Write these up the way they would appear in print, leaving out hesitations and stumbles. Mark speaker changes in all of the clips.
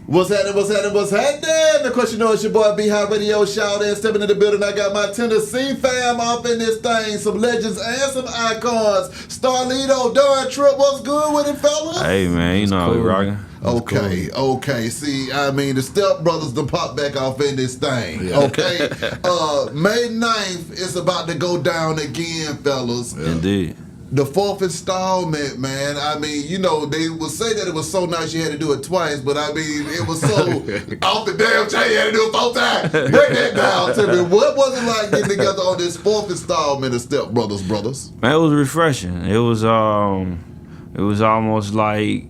Speaker 1: What's happening? Of course, you know it's your boy B-High Radio. Shout out, stepping in the building. I got my Tennessee fam up in this thing. Some legends and some icons. Starlito, Darn Trip, what's good with it, fellas?
Speaker 2: Hey, man, you know how we rocking.
Speaker 1: Okay. See, I mean, the Step Brothers done pop back off in this thing. Yeah. Okay? May 9th is about to go down again, fellas.
Speaker 2: Yeah. Indeed.
Speaker 1: The 4th installment, man. I mean, you know, they would say that it was so nice you had to do it twice, but I mean, it was so off the damn chain you had to do it 4 times. Break that down to me. What was it like getting together on this 4th installment of Step Brothers?
Speaker 2: Man, it was refreshing. It was almost like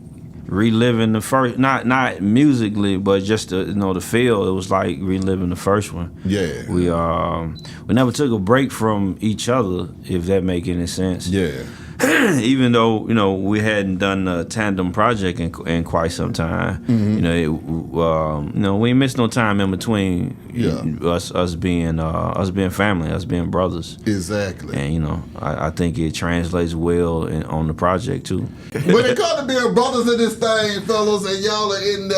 Speaker 2: reliving the first, not musically, but just the feel. It was like reliving the first one.
Speaker 1: Yeah.
Speaker 2: We never took a break from each other, if that make any sense.
Speaker 1: Yeah.
Speaker 2: Even though we hadn't done a tandem project in quite some time. Mm-hmm. We ain't missed no time in between.
Speaker 1: Yeah.
Speaker 2: Us being family, us being brothers.
Speaker 1: Exactly.
Speaker 2: And I think it translates well on the project too.
Speaker 1: When it comes to being brothers in this thing, fellas, and y'all are in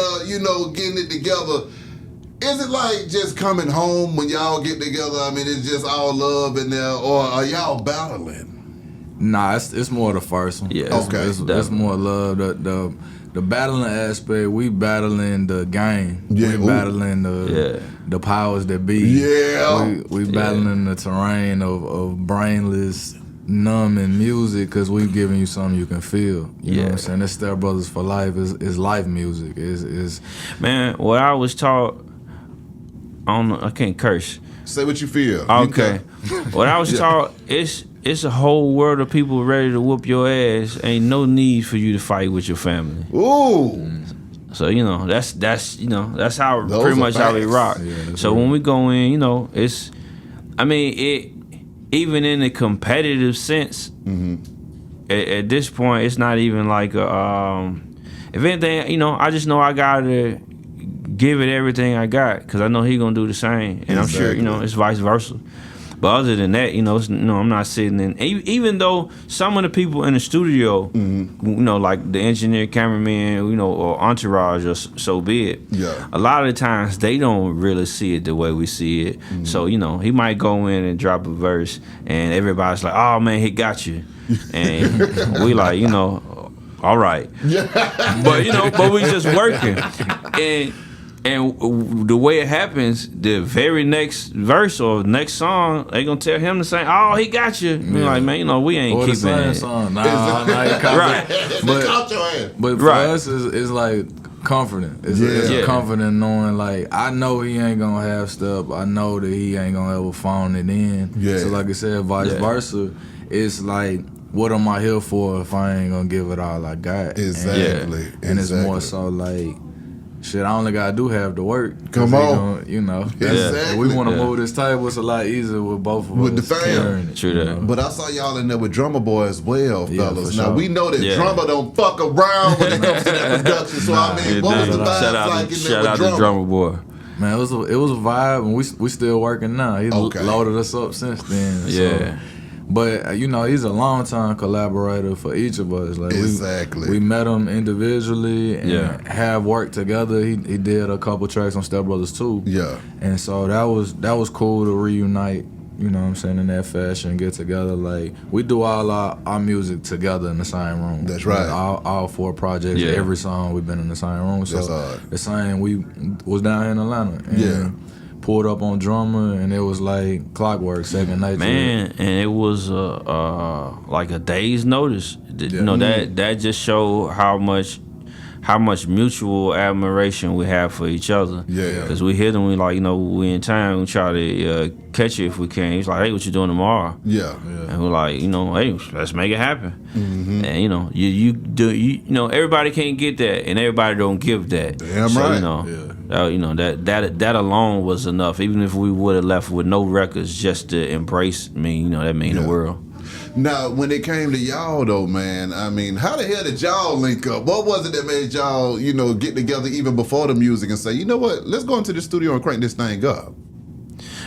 Speaker 1: getting it together, is it like just coming home when y'all get together? I mean, it's just all love in there, or are y'all battling?
Speaker 3: Nah, it's more the first one.
Speaker 2: Yeah,
Speaker 3: it's more love. The battling aspect, we battling the game.
Speaker 1: Yeah,
Speaker 3: we battling the powers that be.
Speaker 1: Yeah,
Speaker 3: we battling the terrain of brainless, numbing music, because we giving you something you can feel. You know what I'm saying? This Step Brothers for Life is life music. Is
Speaker 2: man, what I was taught. I can't curse.
Speaker 1: Say what you feel.
Speaker 2: Okay. What I was taught, it's a whole world of people ready to whoop your ass. Ain't no need for you to fight with your family.
Speaker 1: Ooh.
Speaker 2: So that's how
Speaker 1: Those
Speaker 2: pretty much
Speaker 1: facts.
Speaker 2: how we rock.
Speaker 3: Yeah,
Speaker 2: so when we go in, even in a competitive sense, at this point, it's not even like if anything, I just know I gotta give it everything I got, because I know he gonna do the same, and
Speaker 1: Exactly.
Speaker 2: I'm sure it's vice versa. But other than that, I'm not sitting in. Even though some of the people in the studio, like the engineer, cameraman, or entourage, or so be it.
Speaker 1: Yeah.
Speaker 2: A lot of the times they don't really see it the way we see it. So he might go in and drop a verse, and everybody's like, "Oh man, he got you," and we like, all right. But we just working. And the way it happens, the very next verse or next song, they gonna tell him to say, "Oh, he got you." We're like, man, we ain't
Speaker 3: or
Speaker 2: keeping
Speaker 3: the same
Speaker 2: it.
Speaker 3: song. Nah, you caught
Speaker 2: Right.
Speaker 3: But for us, it's like comforting. It's comforting knowing, like, I know he ain't gonna have stuff. I know that he ain't gonna ever phone it in.
Speaker 1: Yeah.
Speaker 3: So like I said, vice versa. It's like, what am I here for if I ain't gonna give it all I got?
Speaker 1: Exactly.
Speaker 3: And it's more so like, shit, I only gotta do half the work.
Speaker 1: Come on.
Speaker 3: Exactly.
Speaker 1: Exactly.
Speaker 3: We want to move this table. It's a lot easier with both of us.
Speaker 1: With the fam.
Speaker 3: carrying it,
Speaker 2: True that.
Speaker 1: But I saw y'all in there with Drummer Boy as well,
Speaker 3: Yeah,
Speaker 1: fellas.
Speaker 3: for
Speaker 1: Now,
Speaker 3: sure.
Speaker 1: we know that Drummer don't fuck around when it comes to that production. So, I mean, what was the vibes like in there
Speaker 2: Shout
Speaker 1: with
Speaker 2: out to Drummer Boy.
Speaker 3: Man, it was a vibe, and we still working now. He loaded us up since then.
Speaker 2: Yeah.
Speaker 3: But he's a long time collaborator for each of us. Like
Speaker 1: Exactly.
Speaker 3: we met him individually and have worked together. He did a couple tracks on Step Brothers too.
Speaker 1: Yeah.
Speaker 3: And so that was cool to reunite. You know what I'm saying, in that fashion, get together. Like, we do all our music together in the same room.
Speaker 1: That's right.
Speaker 3: Like, all 4 projects, every song we've been in the same room. So
Speaker 1: That's hard.
Speaker 3: the same, we was down here in Atlanta. And pulled up on Drummer, and it was like clockwork, second nature.
Speaker 2: Man, and it was like a day's notice. That just showed how much mutual admiration we have for each other.
Speaker 1: Yeah.
Speaker 2: Because we hit him, we like, we in time, we try to catch it if we can. He's like, "Hey, what you doing tomorrow?"
Speaker 1: Yeah.
Speaker 2: And we're like, "Hey, let's make it happen." And you everybody can't get that, and everybody don't give that.
Speaker 1: Damn
Speaker 2: so,
Speaker 1: right.
Speaker 2: That alone was enough. Even if we would have left with no records, just to embrace me, that mean the world.
Speaker 1: Now, when it came to y'all, though, man, I mean, how the hell did y'all link up? What was it that made y'all, get together even before the music and say, you know what, let's go into the studio and crank this thing up?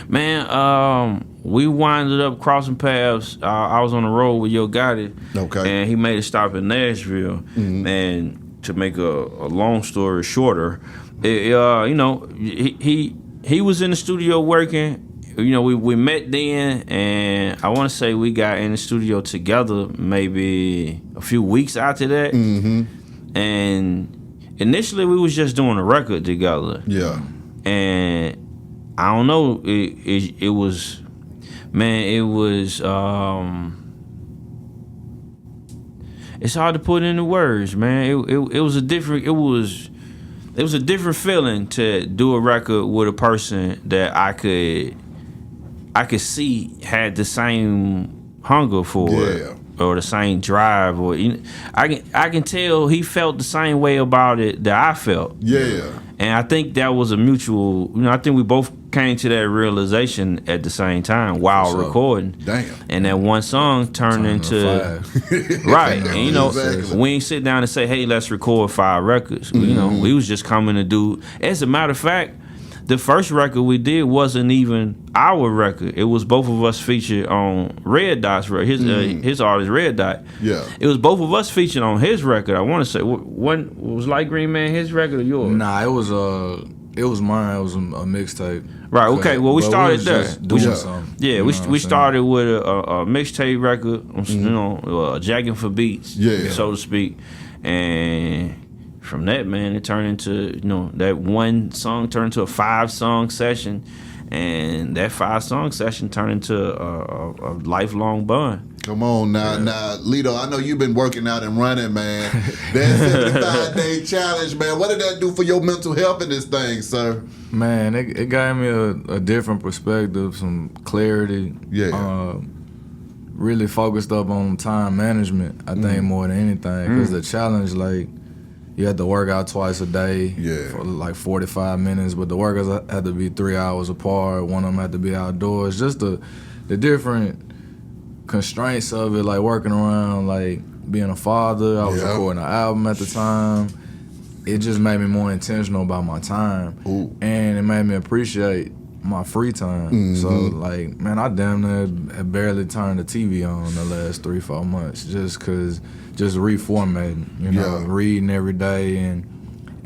Speaker 2: Man, we winded up crossing paths. I was on the road with Yo Gotti.
Speaker 1: Okay.
Speaker 2: And he made a stop in Nashville. And to make a long story shorter, You know, he was in the studio working. You know, we met then, and I want to say we got in the studio together maybe a few weeks after that.
Speaker 1: Mm-hmm.
Speaker 2: And initially, we was just doing a record together.
Speaker 1: Yeah.
Speaker 2: And I don't know, it was, man, it was. It's hard to put into words, man. It was a different. It was a different feeling to do a record with a person that I could see had the same hunger for it, or the same drive, or I can tell he felt the same way about it that I felt.
Speaker 1: Yeah.
Speaker 2: And I think that was a mutual. You know, I think we both came to that realization at the same time while recording.
Speaker 1: Damn.
Speaker 2: And that one song turned into right. And you know, we ain't sit down and say, "Hey, let's record 5 records." You know, we was just coming to do. As a matter of fact, the first record we did wasn't even our record. It was both of us featured on Red Dot's record. His artist Red Dot.
Speaker 1: Yeah.
Speaker 2: It was both of us featured on his record. I want to say, one was Light Green Man his record or yours?
Speaker 3: Nah, it was mine. It was a mixtape.
Speaker 2: Right. Okay. Well, we started there.
Speaker 3: Yeah,
Speaker 2: we started with a mixtape record. You know, jacking for beats. So to speak, and from that, man, it turned into, you know, that one song turned into a 5-song session, and that 5-song session turned into a lifelong bond.
Speaker 1: Come on now, Lito, I know you've been working out and running, man. That 75-day challenge, man. What did that do for your mental health in this thing, sir?
Speaker 3: Man, it gave me a different perspective, some clarity.
Speaker 1: Yeah.
Speaker 3: Really focused up on time management, I think, more than anything, because the challenge, like, you had to work out twice a day for like 45 minutes, but the workouts had to be 3 hours apart. One of them had to be outdoors. Just the different constraints of it, like working around, like being a father. I was recording an album at the time. It just made me more intentional about my time. And it made me appreciate my free time. So, like, man, I damn near had barely turned the TV on the last 3-4 months just reformatting, you know, reading every day, and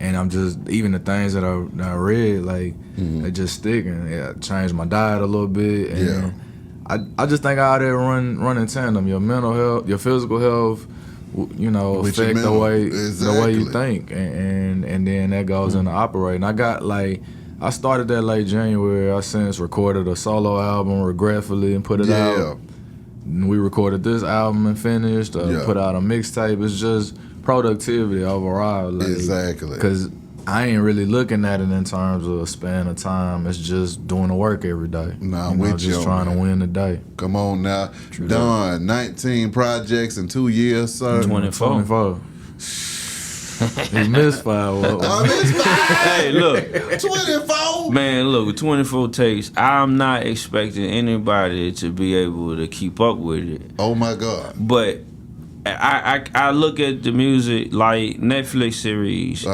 Speaker 3: I'm just, even the things that I read, like, they just stick, and it changed my diet a little bit, and I just think all that run in tandem. Your mental health, your physical health, you know, affect the way you think, and then that goes into operating. I started that late January. I since recorded a solo album, regretfully, and put it out. We recorded this album and finished, put out a mixtape. It's just productivity overall. Like,
Speaker 1: exactly.
Speaker 3: Because I ain't really looking at it in terms of a span of time. It's just doing the work every day.
Speaker 1: Nah, I'm
Speaker 3: just trying to win the day.
Speaker 1: Come on now. Done 19 projects in 2 years, sir.
Speaker 3: 24. He missed 5.
Speaker 1: I missed 5.
Speaker 2: Hey, look.
Speaker 1: 24.
Speaker 2: Man, look, 24 takes. I'm not expecting anybody to be able to keep up with it.
Speaker 1: Oh, my God.
Speaker 2: But I look at the music like Netflix series.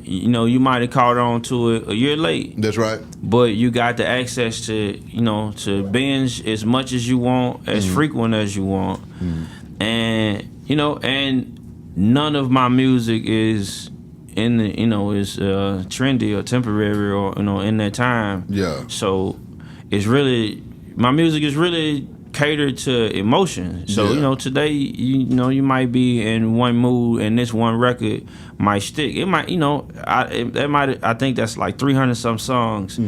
Speaker 2: You know, you might have caught on to it a year late.
Speaker 1: That's right.
Speaker 2: But you got the access to, you know, to binge as much as you want, as frequent as you want. And, you know, and none of my music is in the, you know, is trendy or temporary or, you know, in that time.
Speaker 1: Yeah.
Speaker 2: So it's really, my music is really catered to emotion. So, you know, today, you know, you might be in one mood and this one record might stick. It might, you know, I think that's like 300 some songs.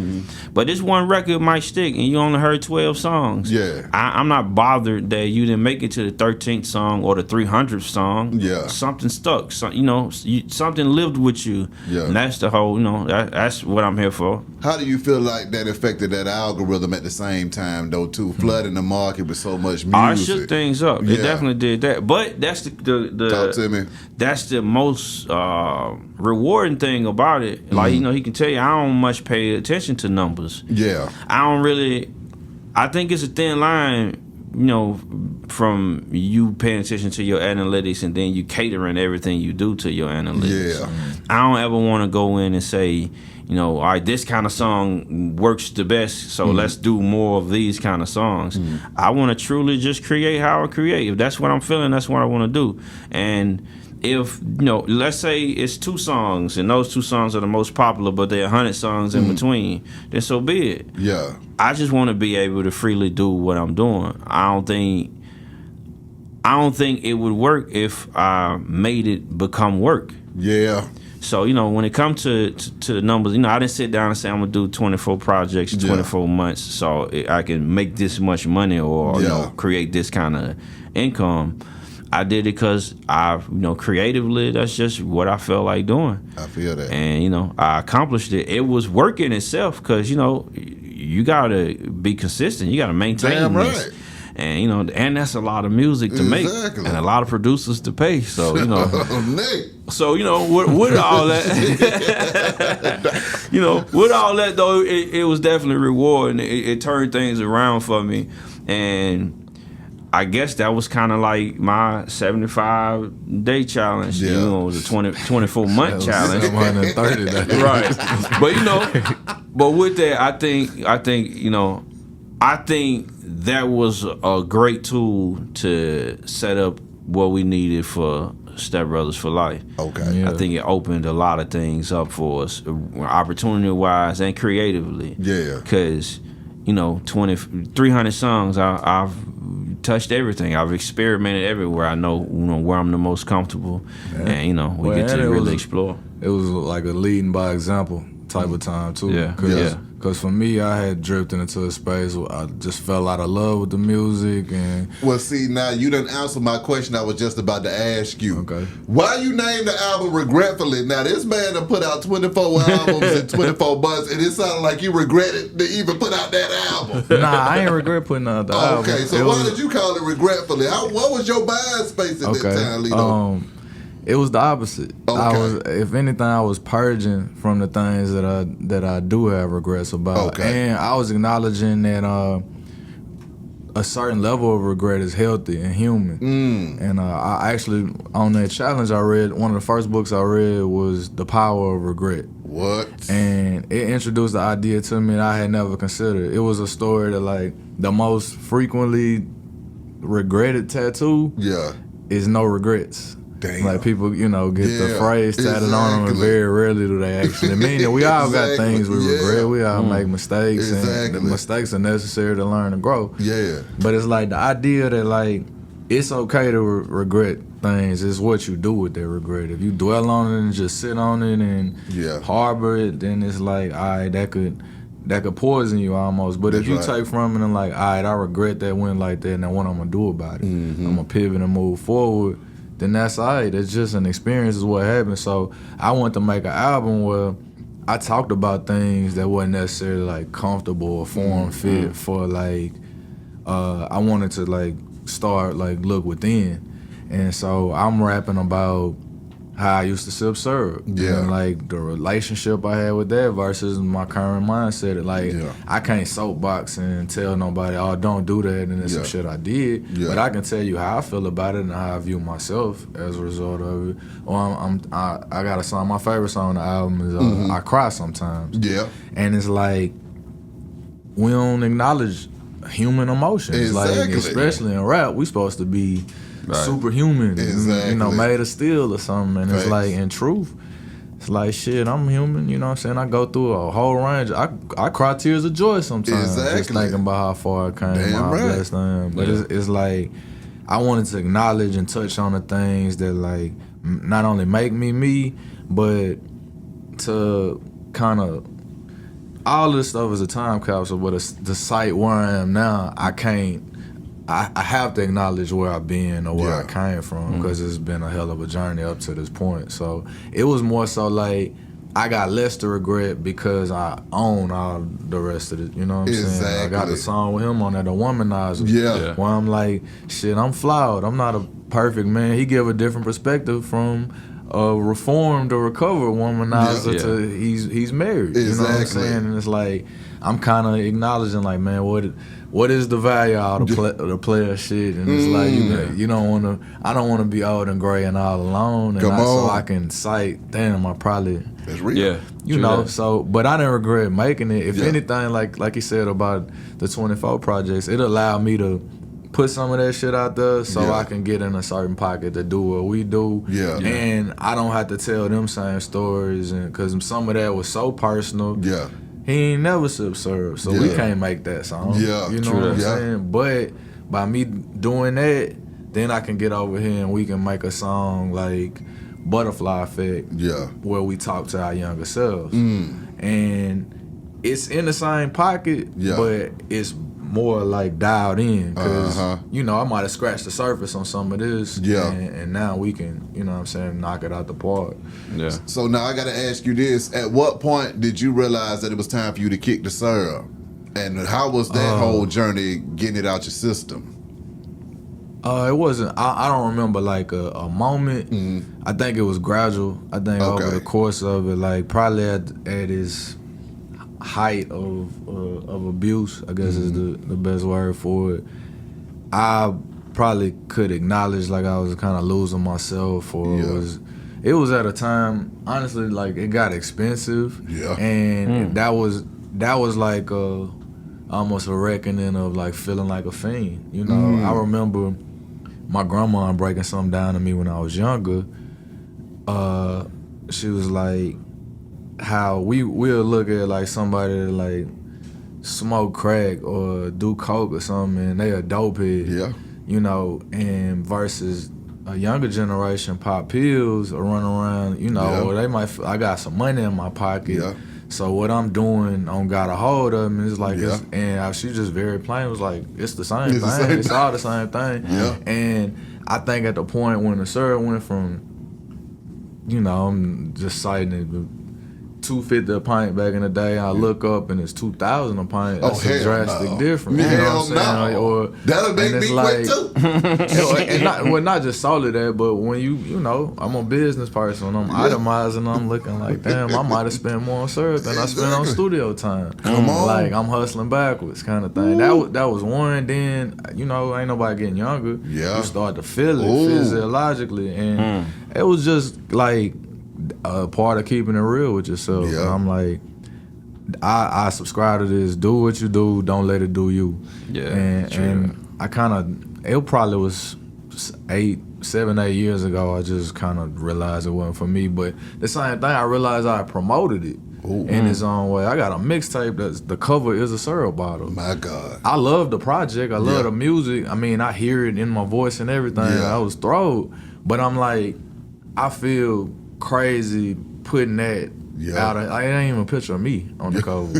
Speaker 2: But this one record might stick and you only heard 12 songs.
Speaker 1: Yeah.
Speaker 2: I'm not bothered that you didn't make it to the 13th song or the 300th song.
Speaker 1: Yeah.
Speaker 2: Something stuck. So, you know, something lived with you. Yeah. And that's the whole, you know, that's what I'm here for.
Speaker 1: How do you feel like that affected that algorithm at the same time, though, too? Flooding the market with so much music.
Speaker 2: I shook things up. It definitely did that. But that's the
Speaker 1: talk to me.
Speaker 2: That's the most rewarding thing about it. Like, you know, he can tell you I don't much pay attention to numbers.
Speaker 1: Yeah.
Speaker 2: I think it's a thin line, you know, from you paying attention to your analytics and then you catering everything you do to your analytics.
Speaker 1: Yeah.
Speaker 2: I don't ever want to go in and say, you know, all right, this kind of song works the best, so let's do more of these kind of songs. I want to truly just create how I create. If that's what I'm feeling, that's what I want to do. And if let's say it's 2 songs and those 2 songs are the most popular, but there are 100 songs in between, then so be it.
Speaker 1: Yeah.
Speaker 2: I just want to be able to freely do what I'm doing. I don't think it would work if I made it become work.
Speaker 1: Yeah.
Speaker 2: So, when it comes to the numbers, I didn't sit down and say I'm going to do 24 projects in 24 months so I can make this much money or create this kind of income. I did it because creatively, that's just what I felt like doing.
Speaker 1: I feel that.
Speaker 2: And, I accomplished it. It was work in itself because, you got to be consistent. You got to maintain
Speaker 1: Damn
Speaker 2: this.
Speaker 1: Right.
Speaker 2: And, and that's a lot of music to make and a lot of producers to pay. So,
Speaker 1: Nick.
Speaker 2: So, with all that, with all that though, it was definitely rewarding. It turned things around for me. And I guess that was kind of like my 75-day challenge. It was a 24-month challenge.
Speaker 3: 130
Speaker 2: right. But but with that, I think that was a great tool to set up what we needed for Step Brothers for Life.
Speaker 1: Okay.
Speaker 2: I think it opened a lot of things up for us, opportunity-wise and creatively.
Speaker 1: Yeah.
Speaker 2: Because, 300 songs, I've touched everything. I've experimented everywhere. I know, where I'm the most comfortable. Yeah. And, we get to really explore.
Speaker 3: It was like a leading by example type of time, too.
Speaker 2: Yeah.
Speaker 3: Because for me, I had drifted into a space where I just fell out of love with the music. And
Speaker 1: well, see, now you didn't answer my question I was just about to ask you.
Speaker 3: Okay.
Speaker 1: Why you named the album Regretfully? Now, this man done put out 24 albums in 24 months, and it sounded like you regretted to even put out that album.
Speaker 3: Nah, I ain't regret putting out the album.
Speaker 1: Okay, so why did you call it Regretfully? What was your mind space at that time, Lito?
Speaker 3: It was the opposite.
Speaker 1: Okay.
Speaker 3: If anything, I was purging from the things that I do have regrets about.
Speaker 1: Okay.
Speaker 3: And I was acknowledging that a certain level of regret is healthy and human. And I actually, on that challenge I read, one of the first books I read was The Power of Regret.
Speaker 1: What?
Speaker 3: And it introduced the idea to me that I had never considered. It was a story that, like, the most frequently regretted tattoo is no regrets.
Speaker 1: Damn.
Speaker 3: Like, people, get the phrase tatted on them, and very rarely do they actually mean it. We all got things we regret. We all make mistakes, and the mistakes are necessary to learn and grow.
Speaker 1: Yeah.
Speaker 3: But it's like the idea that, like, it's okay to regret things. It's what you do with that regret. If you dwell on it and just sit on it and harbor it, then it's like, all right, that could poison you almost. But if you take from it and like, all right, I regret that went like that, now what I'm gonna do about it? I'm gonna pivot and move forward. Then that's all right. It's just an experience is what happened. So I wanted to make an album where I talked about things that wasn't necessarily like comfortable or form fit for like, I wanted to like start like look within. And so I'm rapping about how I used to sip syrup. And like the relationship I had with that versus my current mindset. Like I can't soapbox and tell nobody, oh, don't do that, and it's some shit I did. But I can tell you how I feel about it and how I view myself as a result of it. Or I got a song, my favorite song on the album is I Cry Sometimes. And it's like, we don't acknowledge human emotions. Like, especially in rap, we supposed to be superhuman, made of steel or something. And it's like, in truth, it's like, shit, I'm human, you know what I'm saying? I go through a whole range. I cry tears of joy sometimes. Just thinking about how far I came, how blessed I am. But it's like, I wanted to acknowledge and touch on the things that, like, not only make me, but to kind of, all this stuff is a time capsule, but the site where I am now, I have to acknowledge where I've been or where I came from, because it's been a hell of a journey up to this point. So it was more so like, I got less to regret because I own all the rest of it. You know what I'm saying? I got the song with him on that, The Womanizer. Where I'm like, shit, I'm flawed. I'm not a perfect man. He gave a different perspective from a reformed or recovered womanizer to he's married. You know what I'm saying? And it's like, I'm kind of acknowledging, like, man, what is the value of the player shit? And it's like, you don't want to. I don't want to be old and gray and all alone. And so I can cite, damn, I probably.
Speaker 1: That's real.
Speaker 2: Yeah.
Speaker 3: You know. So, but I didn't regret making it. If anything, like you said about the 24 projects, it allowed me to put some of that shit out there so I can get in a certain pocket to do what we do.
Speaker 1: Yeah.
Speaker 3: And I don't have to tell them same stories, and because some of that was so personal.
Speaker 1: Yeah.
Speaker 3: He ain't never subserved, so we can't make that song.
Speaker 1: Yeah.
Speaker 3: You know what I'm saying? But by me doing that, then I can get over here and we can make a song like Butterfly Effect.
Speaker 1: Yeah.
Speaker 3: Where we talk to our younger selves. And it's in the same pocket, but it's more like dialed in because you know, I might have scratched the surface on some of this, and now we can, you know what I'm saying, knock it out the park.
Speaker 2: Yeah.
Speaker 1: So now I got to ask you this: at what point did you realize that it was time for you to kick the syrup, and how was that whole journey getting it out your system?
Speaker 3: It wasn't. I don't remember like a moment. I think it was gradual. I think over the course of it, like probably at its height of abuse, I guess is the best word for it. I probably could acknowledge like I was kind of losing myself, or it was at a time, honestly, like it got expensive, and that was like almost a reckoning of like feeling like a fiend. You know, I remember my grandma breaking something down to me when I was younger. She was like, how we'll look at like somebody that like smoke crack or do coke or something, and they a dope head, you know, and versus a younger generation pop pills or run around, you know, or they might I got some money in my pocket, so what I'm doing on got a hold of them, it's like and she just very plain was like, it's the same thing, it's all the same thing, and I think at the point when the syrup went from, you know, I'm just citing it, $2.50 a pint back in the day, I look up and it's $2,000 a pint. That's a drastic difference. You know what I'm saying? Or
Speaker 1: that'll make me quit too.
Speaker 3: Not just solely that, but when you know, I'm a business person, I'm itemizing, I'm looking like, damn, I might have spent more on syrup than I spent on studio time.
Speaker 1: Come on.
Speaker 3: Like I'm hustling backwards kind of thing. That was one. Then, you know, ain't nobody getting younger. You start to feel it physiologically, and it was just like a part of keeping it real with yourself. And I'm like, I subscribe to this. Do what you do. Don't let it do you. And I kind of, it probably was 7, 8 years ago. I just kind of realized it wasn't for me. But the same thing, I realized I promoted it in its own way. I got a mixtape that's the cover is a syrup bottle.
Speaker 1: My God.
Speaker 3: I love the project. I love the music. I mean, I hear it in my voice and everything. I was thrilled. But I'm like, I feel crazy putting that out. It ain't even a picture of me on the cover.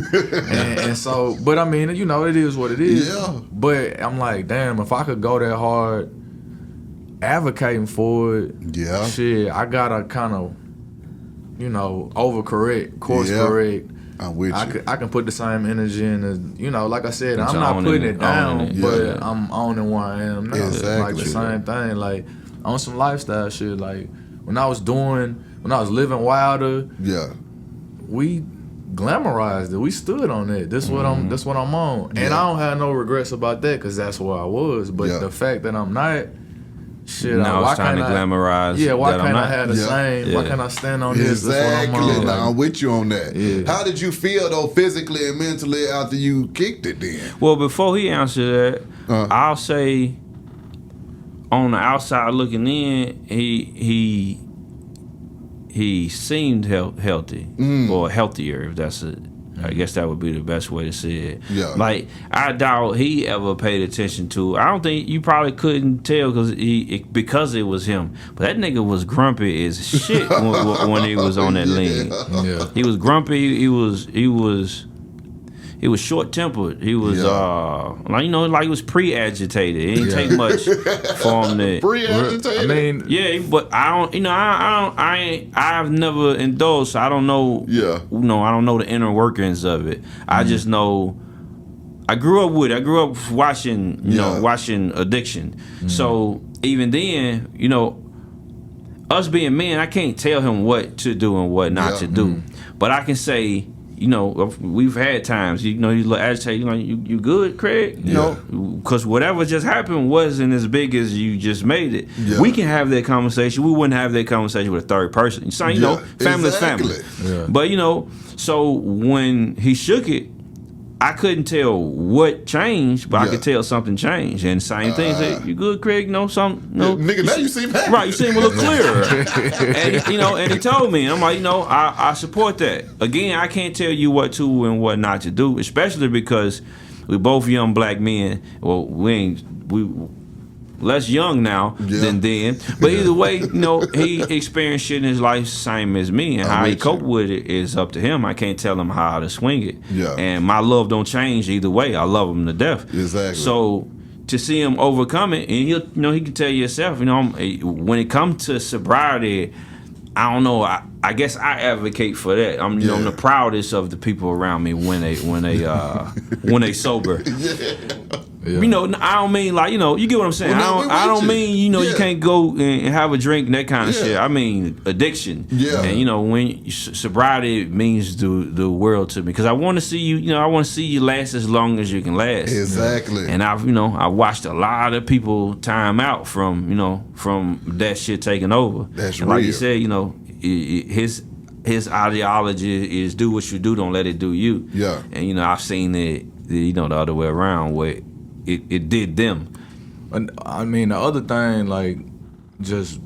Speaker 3: and so, but I mean, you know, it is what it is. But I'm like, damn, if I could go that hard advocating for it, shit, I gotta kind of, you know, course correct.
Speaker 1: I'm with you.
Speaker 3: I can put the same energy in as, you know, like I said, I'm not putting it down, but I'm owning where I am now. Like the same thing, like on some lifestyle shit, like when I was living wilder, we glamorized it. We stood on it. This what I'm on, and I don't have no regrets about that because that's where I was. But the fact that I'm not, shit,
Speaker 2: now it's time to glamorize.
Speaker 3: Yeah, why can't I have the same? Why can't I stand on this? That's what I'm on.
Speaker 1: I'm with you on that. How did you feel though, physically and mentally, after you kicked it? Then,
Speaker 2: well, before he answered that, I'll say, on the outside looking in, he seemed healthy or healthier, if that's it. I guess that would be the best way to say it. Like, I doubt he ever paid attention to. I don't think you probably couldn't tell because it was him. But that nigga was grumpy as shit when he was on that lean. He was grumpy. He was short tempered. He was like, you know, like he was pre-agitated. It didn't take much for him to
Speaker 1: pre-agitated.
Speaker 3: I mean,
Speaker 2: but I don't, you know, I've never indulged. So I don't know. You know, I don't know the inner workings of it. I just know. I grew up with it. I grew up watching, you know, watching addiction. So even then, you know, us being men, I can't tell him what to do and what not to do. But I can say, you know, we've had times, you know, you look agitated, you know, you good, Craig? You know, because whatever just happened wasn't as big as you just made it. We can have that conversation. We wouldn't have that conversation with a third person. So, you know, family's family. But, you know, so when he shook it, I couldn't tell what changed, but I could tell something changed. And same thing, say, you good, Craig? No, something. No,
Speaker 1: nigga, now you seem happy.
Speaker 2: Right, you seem a little clearer. And he told me, I'm like, I support that. Again, I can't tell you what to and what not to do, especially because we both young black men. Well, we less young now than then. But either way, he experienced shit in his life same as me, and how he cope with it is up to him. I can't tell him how to swing it.
Speaker 1: Yeah.
Speaker 2: And my love don't change either way. I love him to death.
Speaker 1: Exactly.
Speaker 2: So to see him overcome it, and he can tell you himself, when it comes to sobriety, I don't know. I guess I advocate for that. I'm the proudest of the people around me when they sober. Yeah. I don't mean like you get what I'm saying.
Speaker 1: Well,
Speaker 2: I don't mean you can't go and have a drink and that kind of shit. I mean addiction.
Speaker 1: Yeah.
Speaker 2: And when sobriety means the world to me, because I want to see you. I want to see you last as long as you can last.
Speaker 1: Exactly.
Speaker 2: And I watched a lot of people time out from that shit taking over.
Speaker 1: That's
Speaker 2: and like
Speaker 1: real.
Speaker 2: you said, his ideology is do what you do, don't let it do you.
Speaker 1: Yeah.
Speaker 2: And I've seen it the other way around where it did them.
Speaker 3: And I mean, the other thing, like, just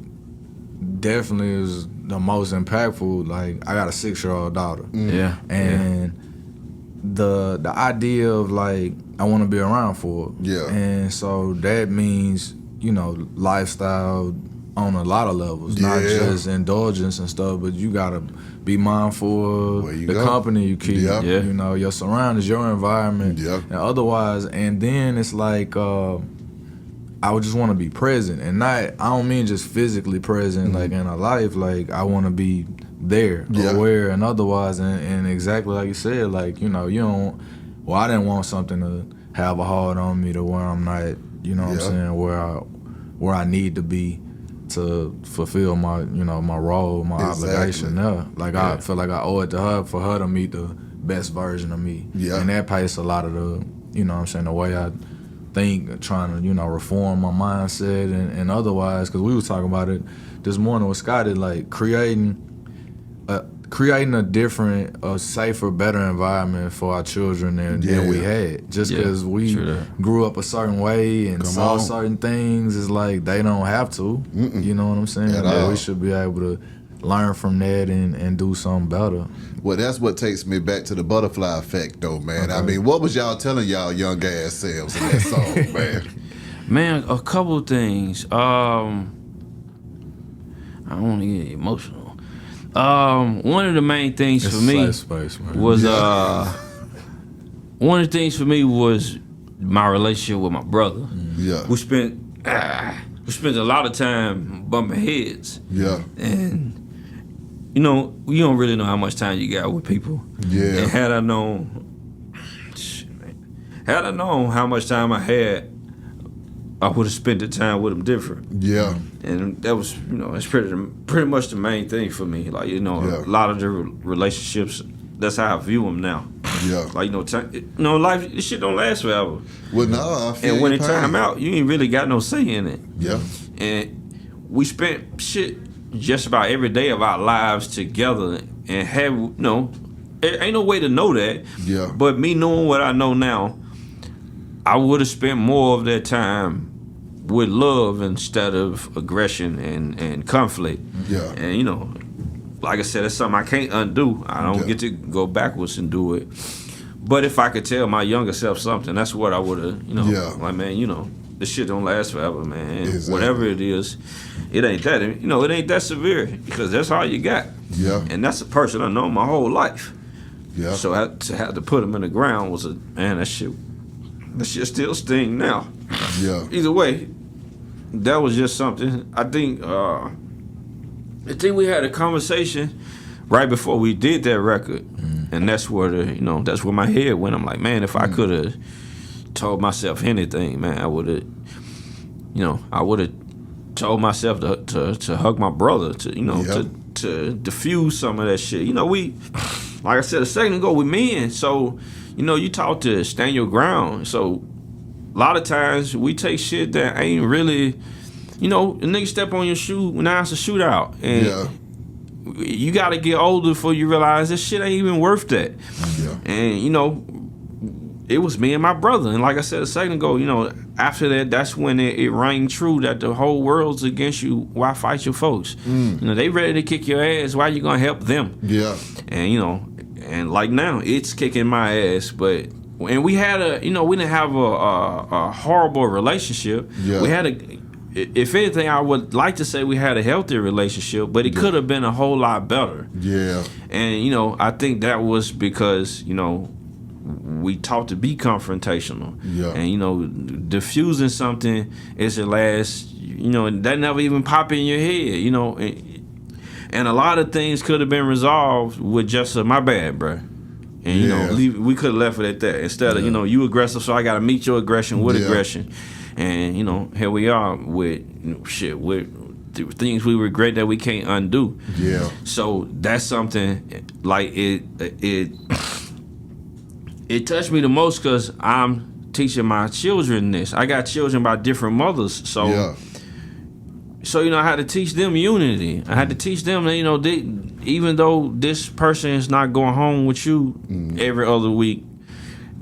Speaker 3: definitely is the most impactful. Like, I got a 6-year-old daughter.
Speaker 2: Yeah.
Speaker 3: And the idea of, like, I want to be around for her.
Speaker 1: Yeah.
Speaker 3: And so that means, lifestyle on a lot of levels, not just indulgence and stuff, but you got to be mindful of the company you keep, your surroundings, your environment, and otherwise. And then it's like, I would just want to be present, and I don't mean just physically present, like in a life, like I want to be there, aware, and otherwise. And exactly like you said, like, you don't, I didn't want something to have a hold on me to where I'm not, what I'm saying, where I need to be to fulfill my, my role, my obligation there. Like, I feel like I owe it to her for her to meet the best version of me. Yeah. And that pays a lot of the, the way I think, trying to, reform my mindset and otherwise. Because we were talking about it this morning with Scotty, like creating a different, a safer, better environment for our children than we had. Just because we grew up a certain way and saw certain things, it's like they don't have to. You know what I'm saying? We should be able to learn from that and do something better.
Speaker 1: Well, that's what takes me back to the butterfly effect, though, man. Okay. I mean, what was y'all telling y'all young ass selves in that song, man?
Speaker 2: Man, a couple of things. I don't want to get emotional. One of the main things for me was one of the things for me was my relationship with my brother.
Speaker 1: Yeah,
Speaker 2: we spent a lot of time bumping heads. Yeah, and you don't really know how much time you got with people. Yeah, and had I known how much time I had, I would have spent the time with him different. Yeah. And that was, it's pretty much the main thing for me. Like, a lot of the relationships, that's how I view them now. Yeah. Like, life, this shit don't last forever.
Speaker 1: Well, no, I feel
Speaker 2: and when it time out, you ain't really got no say in it.
Speaker 1: Yeah.
Speaker 2: And we spent just about every day of our lives together and have, ain't no way to know that. Yeah. But me knowing what I know now, I would have spent more of that time with love instead of aggression and conflict. Yeah. And like I said, that's something I can't undo. I don't get to go backwards and do it. But if I could tell my younger self something, that's what I would have, like, man, this shit don't last forever, man. Exactly. Whatever it is, it ain't that, it ain't that severe, because that's all you got. Yeah. And that's a person I know my whole life. Yeah. So to have to put him in the ground was that shit still sting now. Yeah. Either way, that was just something. I think we had a conversation right before we did that record, and that's where that's where my head went. I'm like, man, if I could have told myself anything, man, I would have told myself to hug my brother, to diffuse some of that shit. We, like I said a second ago, we men, so. You taught to stand your ground. So a lot of times we take shit that ain't really, a nigga step on your shoe, now it's a shootout. And you got to get older before you realize this shit ain't even worth that. Yeah. And, it was me and my brother. And like I said a second ago, you know, after that, that's when it rang true that the whole world's against you. Why fight your folks? You know, they ready to kick your ass. Why you gonna help them?
Speaker 1: Yeah.
Speaker 2: And, you know, and like now, it's kicking my ass. But, and we had we didn't have a horrible relationship.
Speaker 1: Yeah.
Speaker 2: We had if anything, I would like to say we had a healthy relationship, but it could have been a whole lot better.
Speaker 1: Yeah.
Speaker 2: And, you know, I think that was because, you know, we taught to be confrontational.
Speaker 1: Yeah.
Speaker 2: And, you know, diffusing something is the last, you know, that never even pop in your head, you know. And a lot of things could have been resolved with just my bad, bro. And, you know, we could have left it at that. Instead of, you know, you aggressive, so I got to meet your aggression with aggression. And, you know, here we are with, you know, with things we regret that we can't undo.
Speaker 1: Yeah.
Speaker 2: So that's something, like, it touched me the most because I'm teaching my children this. I got children by different mothers, so you know, I had to teach them unity. I had to teach them that, you know, even though this person is not going home with you every other week,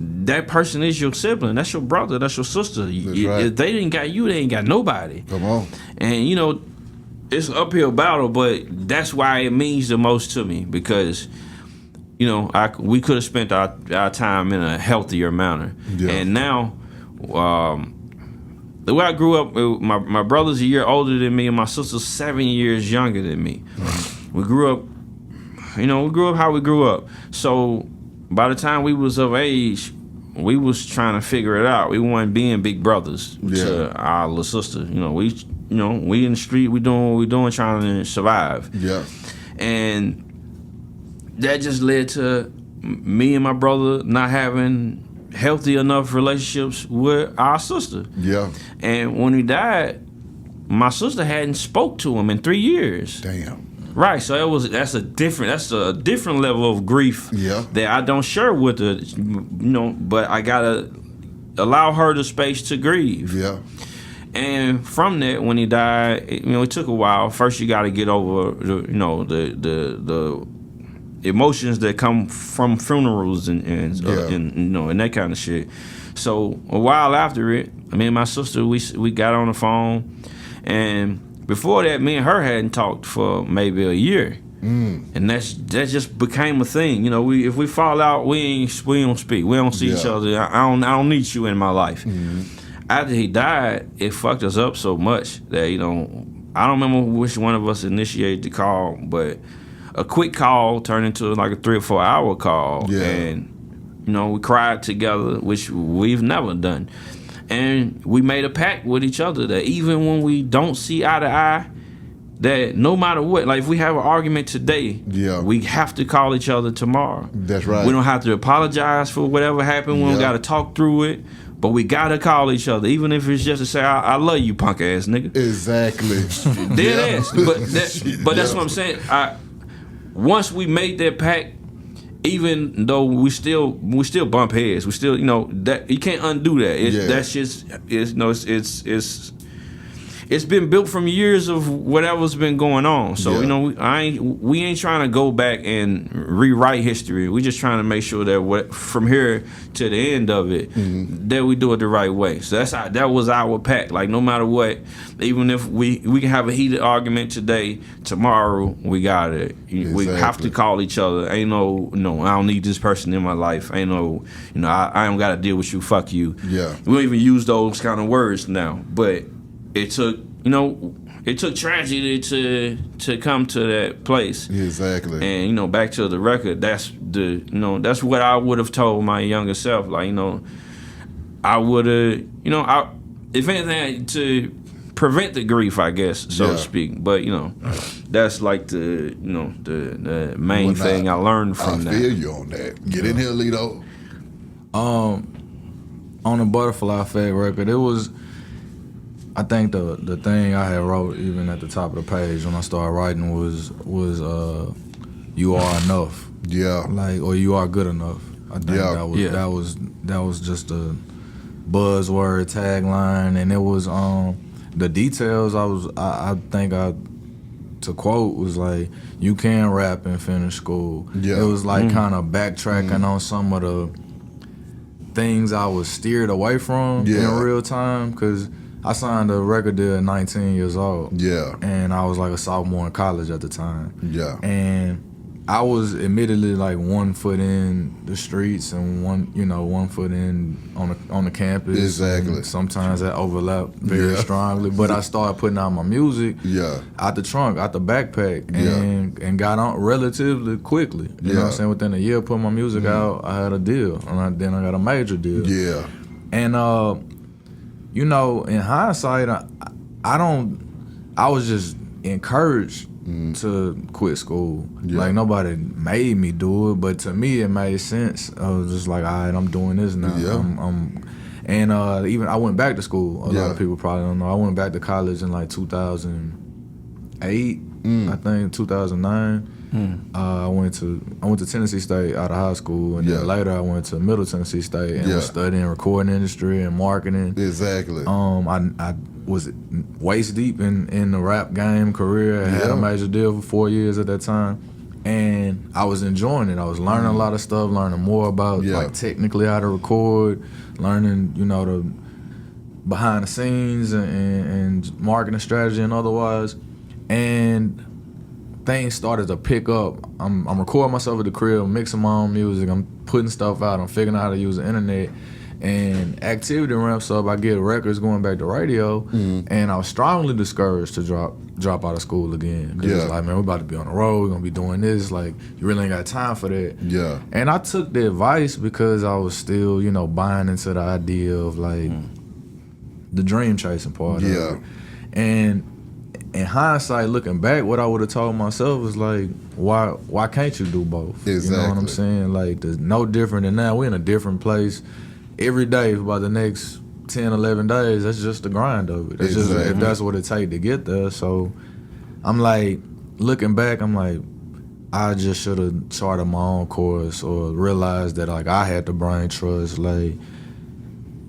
Speaker 2: that person is your sibling. That's your brother. That's your sister.
Speaker 1: Right.
Speaker 2: If they didn't got you, they ain't got nobody.
Speaker 1: Come on.
Speaker 2: And, you know, it's an uphill battle, but that's why it means the most to me, because, you know, we could have spent our time in a healthier manner. Yeah. And now, the way I grew up, my brother's a year older than me, and my sister's 7 years younger than me. We grew up, you know, how we grew up. So by the time we was of age, we was trying to figure it out. We weren't being big brothers to our little sister. You know, we in the street, we doing what we doing, trying to survive. Yeah. And that just led to me and my brother not having healthy enough relationships with our sister. Yeah. And when he died, my sister hadn't spoke to him in 3 years.
Speaker 1: Damn.
Speaker 2: Right, so that's a different level of grief that I don't share with her, you know, but I gotta allow her the space to grieve. Yeah. And from that, when he died, you know, it took a while. First, you gotta get over the emotions that come from funerals and you know, and that kind of shit. So a while after it, me and my sister, we got on the phone, and before that, me and her hadn't talked for maybe a year, and that just became a thing. You know, if we fall out, we don't speak, we don't see each other. I don't need you in my life. After he died, it fucked us up so much that, you know, I don't remember which one of us initiated the call, but a quick call turned into like a 3 or 4 hour call, and, you know, we cried together, which we've never done. And we made a pact with each other that even when we don't see eye to eye, that no matter what, like if we have an argument today, we have to call each other tomorrow. That's right. We don't have to apologize for whatever happened. We don't got to talk through it, but we got to call each other, even if it's just to say, I love you, punk ass nigga. Exactly. Dead ass. But that's what I'm saying. Once we made that pact, even though we still bump heads, we still, you know, that you can't undo that. That's just, it's been built from years of whatever's been going on. So you know, we ain't trying to go back and rewrite history. We just trying to make sure that from here to the end of it, that we do it the right way. So that was our pact. Like, no matter what, even if we can have a heated argument today, tomorrow we got it. Exactly. We have to call each other. Ain't no, I don't need this person in my life. Ain't no, you know, I don't got to deal with you. Fuck you. Yeah. We don't even use those kind of words now, but it took, you know, it took tragedy to come to that place. Exactly. And, you know, back to the record, that's that's what I would have told my younger self. Like, you know, I would have, you know, if anything, to prevent the grief, I guess, so to speak. But, you know, that's like the main thing I learned from that.
Speaker 1: I feel you on that. Get in here, Lito.
Speaker 3: On the Butterfly Effect record, it was, I think the thing I had wrote even at the top of the page when I started writing was you are enough. Yeah. Like, or you are good enough. I think that was just a buzzword tagline, and it was the details. I think to quote was like, you can rap and finish school. Yeah. It was like kind of backtracking on some of things I was steered away from in real time, because I signed a record deal at 19 years old.
Speaker 1: Yeah.
Speaker 3: And I was like a sophomore in college at the time.
Speaker 1: Yeah.
Speaker 3: And I was admittedly like 1 foot in the streets and one foot in on the campus.
Speaker 1: Exactly.
Speaker 3: And sometimes that overlapped very strongly. But I started putting out my music out the trunk, out the backpack, and got on relatively quickly. You know what I'm saying? Within a year, put my music out, I had a deal, and then I got a major deal.
Speaker 1: Yeah.
Speaker 3: And you know, in hindsight, I was just encouraged to quit school. Like, nobody made me do it, but to me it made sense. I was just like, all right, I'm doing this now. And even I went back to school. A lot of people probably don't know. I went back to college in like 2008, I think 2009. I went to Tennessee State out of high school, and then later I went to Middle Tennessee State and was studying recording industry and marketing.
Speaker 1: Exactly.
Speaker 3: I was waist deep in the rap game career. I had a major deal for 4 years at that time, and I was enjoying it. I was learning a lot of stuff, learning more about like technically how to record, learning the behind the scenes and marketing strategy and otherwise, and things started to pick up. I'm recording myself at the crib, mixing my own music, I'm putting stuff out, I'm figuring out how to use the internet, and activity ramps up. I get records going back to radio, and I was strongly discouraged to drop out of school again. Because it's like, man, we're about to be on the road, we're going to be doing this, like, you really ain't got time for that. Yeah. And I took the advice because I was still, buying into the idea of, like, the dream chasing part of it. And in hindsight, looking back, what I would have told myself was like, why can't you do both?
Speaker 1: Exactly.
Speaker 3: You know what I'm saying? Like, there's no different than now. We're in a different place every day for about the next 10, 11 days. That's just the grind of it. That's just if that's what it takes to get there. So I'm like, looking back, I'm like, I just should have charted my own course or realized that, like, I had the brain trust, like,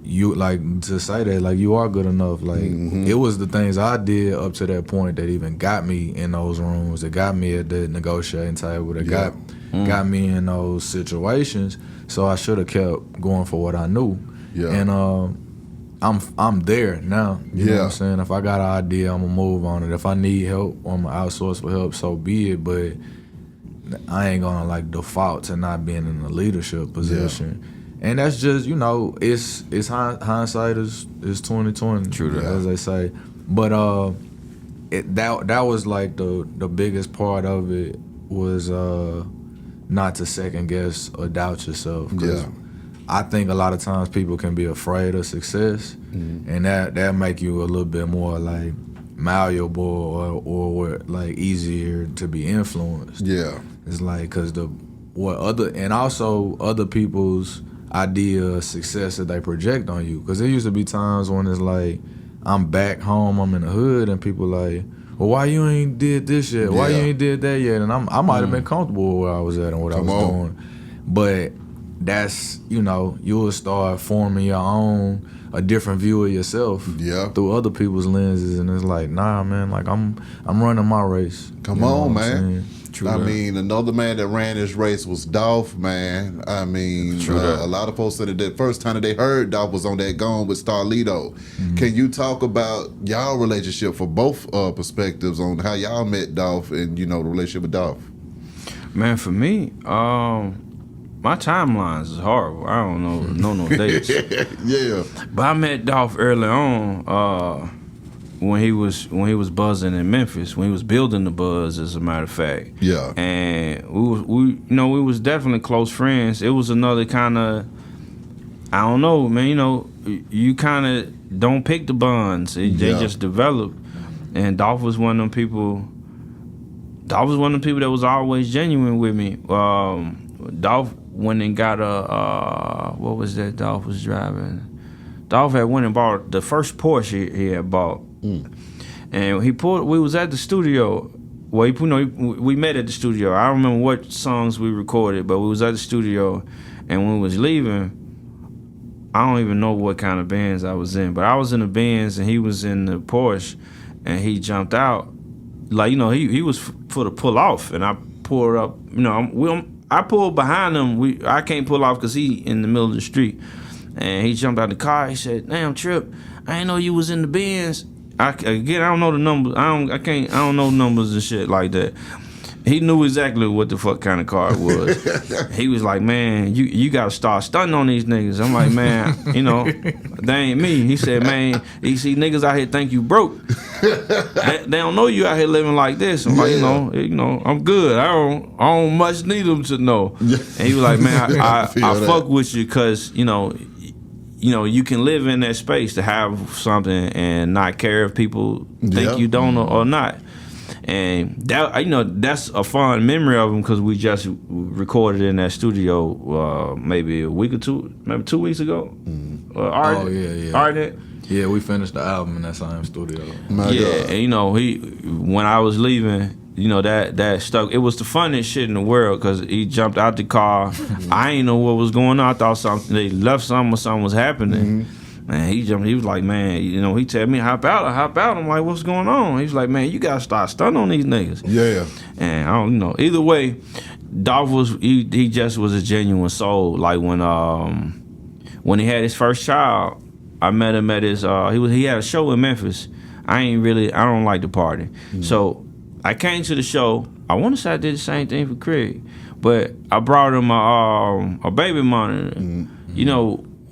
Speaker 3: you, like, to say that, like, you are good enough. Like, it was the things I did up to that point that even got me in those rooms, that got me at the negotiating table, that got me in those situations. So I should have kept going for what I knew. And I'm there now. You know what I'm saying? If I got an idea, I'm gonna move on it. If I need help, I'm gonna outsource for help, so be it. But I ain't gonna, like, default to not being in a leadership position. And that's just, it's hindsight is 2020.
Speaker 2: True,
Speaker 3: as they say. But that was like the biggest part of it was not to second guess or doubt yourself. Cause I think a lot of times people can be afraid of success, and that make you a little bit more like malleable or like easier to be influenced. It's like, cause other people's idea of success that they project on you. Because there used to be times when it's like, I'm back home, I'm in the hood, and people like, well, why you ain't did this yet? Why you ain't did that yet? And I might have been comfortable where I was at and what I was doing. But that's, you'll start forming your own, a different view of yourself through other people's lenses. And it's like, nah, man, like, I'm running my race.
Speaker 1: Come on, man. I mean, another man that ran this race was Dolph, man. I mean, a lot of folks said that the first time that they heard Dolph was on that Gone with Starlito. Can you talk about y'all relationship for both perspectives on how y'all met Dolph and, the relationship with Dolph?
Speaker 2: Man, for me, my timelines is horrible. I don't know no dates. But I met Dolph early on, when he was buzzing in Memphis, when he was building the buzz, as a matter of fact. And we was definitely close friends. It was another kind of, I don't know, man. You kind of don't pick the bonds; they just develop. And Dolph was one of them people. Dolph was one of the people that was always genuine with me. Dolph went and got a what was that Dolph was driving? Dolph had went and bought the first Porsche he had bought. And we was at the studio. Well, we met at the studio. I don't remember what songs we recorded, but we was at the studio, and when we was leaving, I don't even know what kind of bands I was in, but I was in the Benz and he was in the Porsche, and he jumped out. Like, he was for the pull off, and I pulled up, I pulled behind him. I can't pull off because he in the middle of the street. And he jumped out the car. He said, "Damn, Trip, I didn't know you was in the Benz." I don't know the numbers. I don't know numbers and shit like that. He knew exactly what the fuck kind of car it was. He was like, "Man, you gotta start stunting on these niggas." I'm like, "Man, you know, they ain't me." He said, "Man, you see niggas out here think you broke. They don't know you out here living like this." I'm like, you know, I'm good. I don't much need them to know. And he was like, "Man, I fuck with you because you know, you can live in that space to have something and not care if people think you don't or not." And that, that's a fond memory of him because we just recorded in that studio maybe a week or two, maybe 2 weeks ago.
Speaker 3: Yeah, we finished the album in that same studio.
Speaker 2: And when I was leaving, that stuck. It was the funniest shit in the world because he jumped out the car. I ain't know what was going on. I thought they left something or something was happening. Man, he jumped. He was like, "Man, he told me hop out. I'm like, "What's going on?" He was like, "Man, you gotta start stunting on these niggas."
Speaker 1: Yeah.
Speaker 2: And I don't know. Either way, Dolph was he just was a genuine soul. Like when he had his first child, I met him at his he had a show in Memphis. I don't like to party, so I came to the show. I want to say I did the same thing for Craig, but I brought him a baby monitor.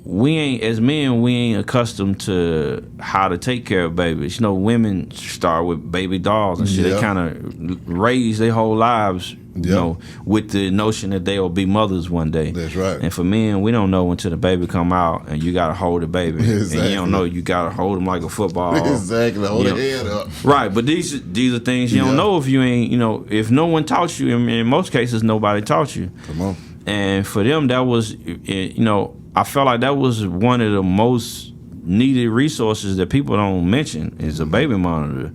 Speaker 2: We ain't accustomed to how to take care of babies. Women start with baby dolls and shit. They kind of raise their whole lives, with the notion that they'll be mothers one day.
Speaker 1: That's right.
Speaker 2: And for men, we don't know until the baby come out and you gotta hold the baby. Exactly. And you don't know you gotta hold him like a football.
Speaker 1: Exactly. Hold the head up.
Speaker 2: Right. But these are things you don't know if you ain't. If no one taught you. In most cases, nobody taught you.
Speaker 1: Come on.
Speaker 2: And for them, that was I felt like that was one of the most needed resources that people don't mention is a baby monitor.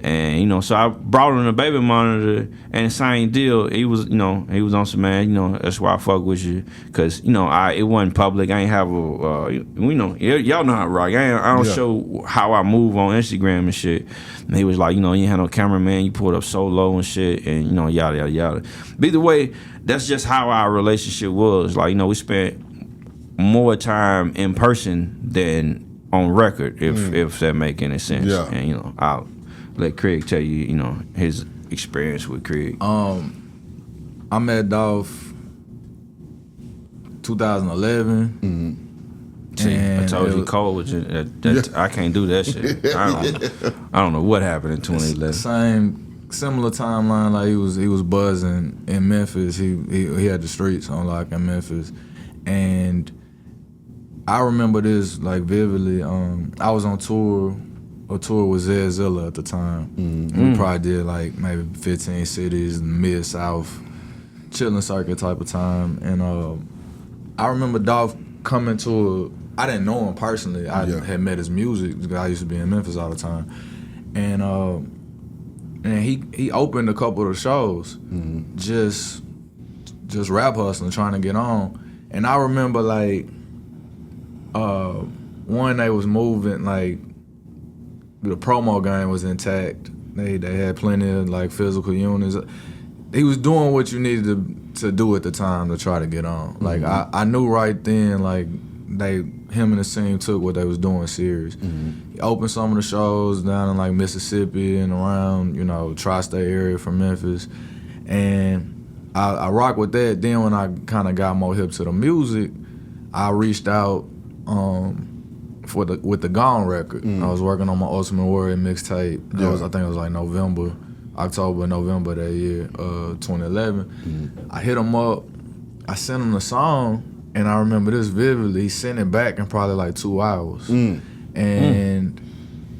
Speaker 2: And, so I brought him a baby monitor and the same deal. He was on some, man, that's why I fuck with you. Cause, it wasn't public. I ain't have y'all know how I rock. I don't show how I move on Instagram and shit. And he was like, you ain't had no cameraman. You pulled up so low and shit and, yada, yada, yada. But either way, that's just how our relationship was. Like, we spent more time in person than on record, if that make any sense.
Speaker 1: Yeah.
Speaker 2: And I'll let Craig tell you, his experience with Craig.
Speaker 3: I met Dolph 2011.
Speaker 2: See, I told you, Cole was I can't do that shit. I don't know what happened in 2011.
Speaker 3: Similar timeline. Like he was buzzing in Memphis. He had the streets on lock in Memphis, and I remember this like vividly. I was on tour with Zed Zilla at the time. We probably did like maybe 15 cities in the Mid-South, chilling circuit type of time. And I remember Dolph coming to I didn't know him personally. I had met his music because I used to be in Memphis all the time. And he opened a couple of the shows, just rap hustling, trying to get on. And I remember like one they was moving, like the promo game was intact. They had plenty of like physical units. He was doing what you needed to do at the time to try to get on. Like I knew right then, like him and the scene took what they was doing serious. He opened some of the shows down in like Mississippi and around, tri-state area from Memphis. And I rock with that. Then when I kind of got more hip to the music, I reached out with the Gone record. I was working on my Ultimate Warrior mixtape. I think it was like October, November that year, 2011. I hit him up. I sent him the song. And I remember this vividly. He sent it back in probably like 2 hours. And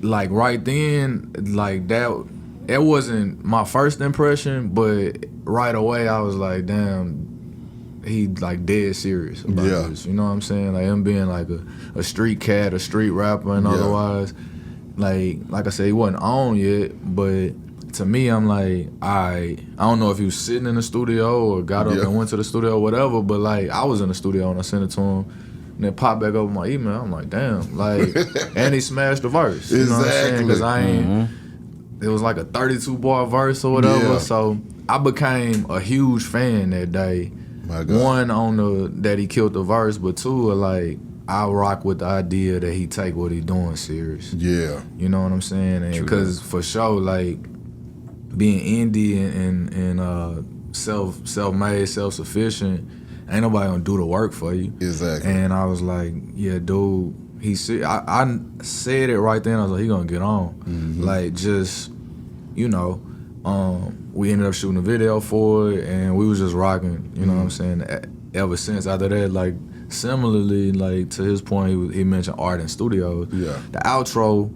Speaker 3: like right then, like that, it wasn't my first impression, but right away I was like, damn, he like dead serious about this. You know what I'm saying? Like him being like a street cat, a street rapper and otherwise. Like I said, he wasn't on yet, but to me, I'm like, I don't know if he was sitting in the studio or got up and went to the studio or whatever, but like I was in the studio and I sent it to him and then popped back up my email. I'm like, damn, like, and he smashed the verse. You know what I'm saying? Because I ain't, it was like a 32 bar verse or whatever. So I became a huge fan that day.
Speaker 1: My God.
Speaker 3: One, on that he killed the verse, but two, like, I rock with the idea that he take what he doing serious.
Speaker 1: Yeah.
Speaker 3: You know what I'm saying? And because for sure, like being indie and self-made, self-sufficient, ain't nobody gonna do the work for you.
Speaker 1: Exactly.
Speaker 3: And I was like, yeah, dude. I said it right then. I was like, he gonna get on. Like just, you know, we ended up shooting a video for it, and we was just rocking. You know what I'm saying? Ever since after that, like similarly, like to his point, he mentioned art and studios.
Speaker 1: Yeah.
Speaker 3: The true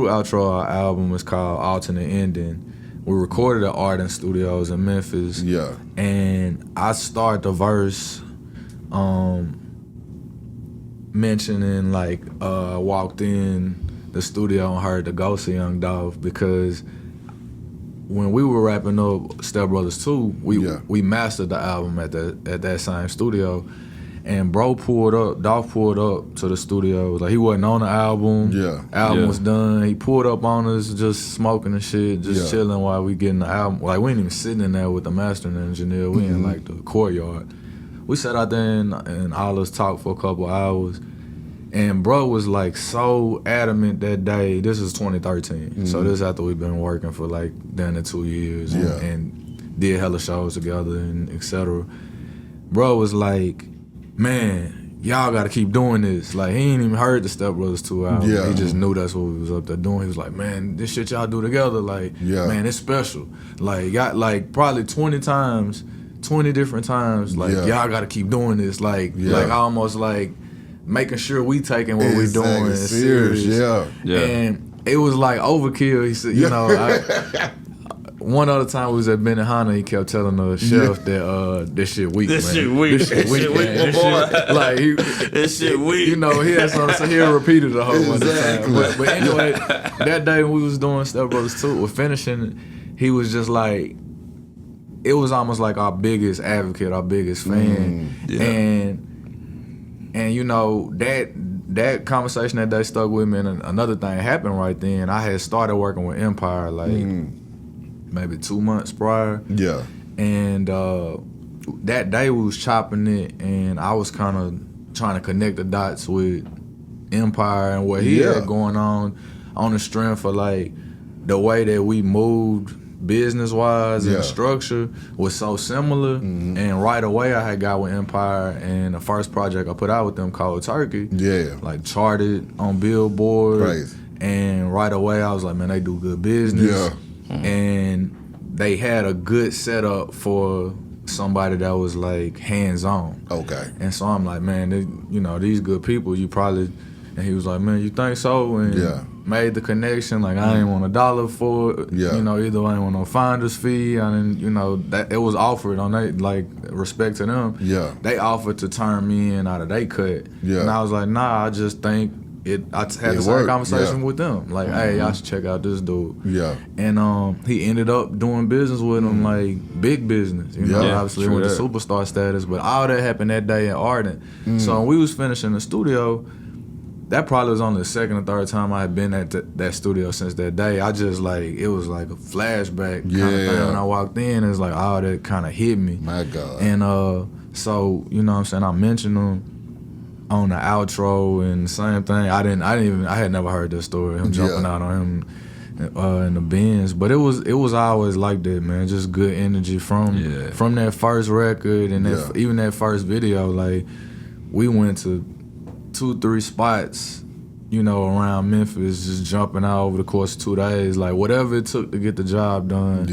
Speaker 3: outro of our album is called Alternate Ending. We recorded at Art and Studios in Memphis.
Speaker 1: Yeah.
Speaker 3: And I start the verse mentioning like walked in the studio and heard the ghost of Young Dolph, because when we were wrapping up Step Brothers 2, we mastered the album at that same studio. And Dolph pulled up to the studio. Like he wasn't on the album.
Speaker 1: Yeah.
Speaker 3: Album was done. He pulled up on us, just smoking and shit, just chilling while we getting the album. Like we ain't even sitting in there with the mastering engineer. We in like the courtyard. We sat out there and all us talked for a couple hours. And bro was like so adamant that day. This is 2013. So this after we've been working for like down to 2 years and did hella shows together and etc. Bro was like, man, y'all gotta keep doing this. Like, he ain't even heard the Step Brothers 2 album.
Speaker 1: Yeah.
Speaker 3: He just knew that's what we was up there doing. He was like, man, this shit y'all do together, like, man, it's special. Like, got like probably 20 different times, like, y'all gotta keep doing this. Like almost like making sure we taking what we doing serious.
Speaker 1: Yeah.
Speaker 3: And it was like overkill. He said, you know, one other time we was at Benihana, he kept telling the chef that this shit weak,
Speaker 2: This
Speaker 3: man.
Speaker 2: shit weak.
Speaker 3: This shit weak, man.
Speaker 2: This shit,
Speaker 3: Like
Speaker 2: this shit weak.
Speaker 3: You know, he had something, so he repeated the whole other
Speaker 1: Exactly.
Speaker 3: time. But anyway, that day when we was doing Step Brothers 2, we're finishing, he was just like, it was almost like our biggest advocate, our biggest fan. And you know, that conversation that day stuck with me. And another thing happened right then. I had started working with Empire like maybe 2 months prior.
Speaker 1: Yeah.
Speaker 3: And that day we was chopping it, and I was kind of trying to connect the dots with Empire and what he had going on the strength of like the way that we moved business-wise and structure was so similar. And right away I had got with Empire, and the first project I put out with them called Turkey, like charted on Billboard.
Speaker 1: Crazy.
Speaker 3: And right away I was like, man, they do good business. And they had a good setup for somebody that was like hands-on.
Speaker 1: Okay.
Speaker 3: And so I'm like, man, you know, these good people, you probably, and he was like, man, you think so? And made the connection. Like, I ain't want $1 for it. You know, either I ain't want no finder's fee. I didn't, you know, that it was offered on they, like, respect to them. They offered to turn me in out of they cut. And I was like, nah, I just think I had the same conversation with them. Like, hey, y'all should check out this dude. And he ended up doing business with him, like big business. You know, obviously with the superstar status. But all that happened that day in Arden. So when we was finishing the studio, that probably was only the second or third time I had been at that studio since that day. I just like, it was like a flashback kind of thing. When I walked in, it's like all that kind of hit me.
Speaker 1: My God.
Speaker 3: And so, you know what I'm saying, I mentioned him on the outro, and same thing. I had never heard that story. Him jumping out on him in the Benz, but it was always like that, man. Just good energy from that first record and even that first video. Like, we went to 2-3 spots, you know, around Memphis, just jumping out over the course of 2 days. Like, whatever it took to get the job done.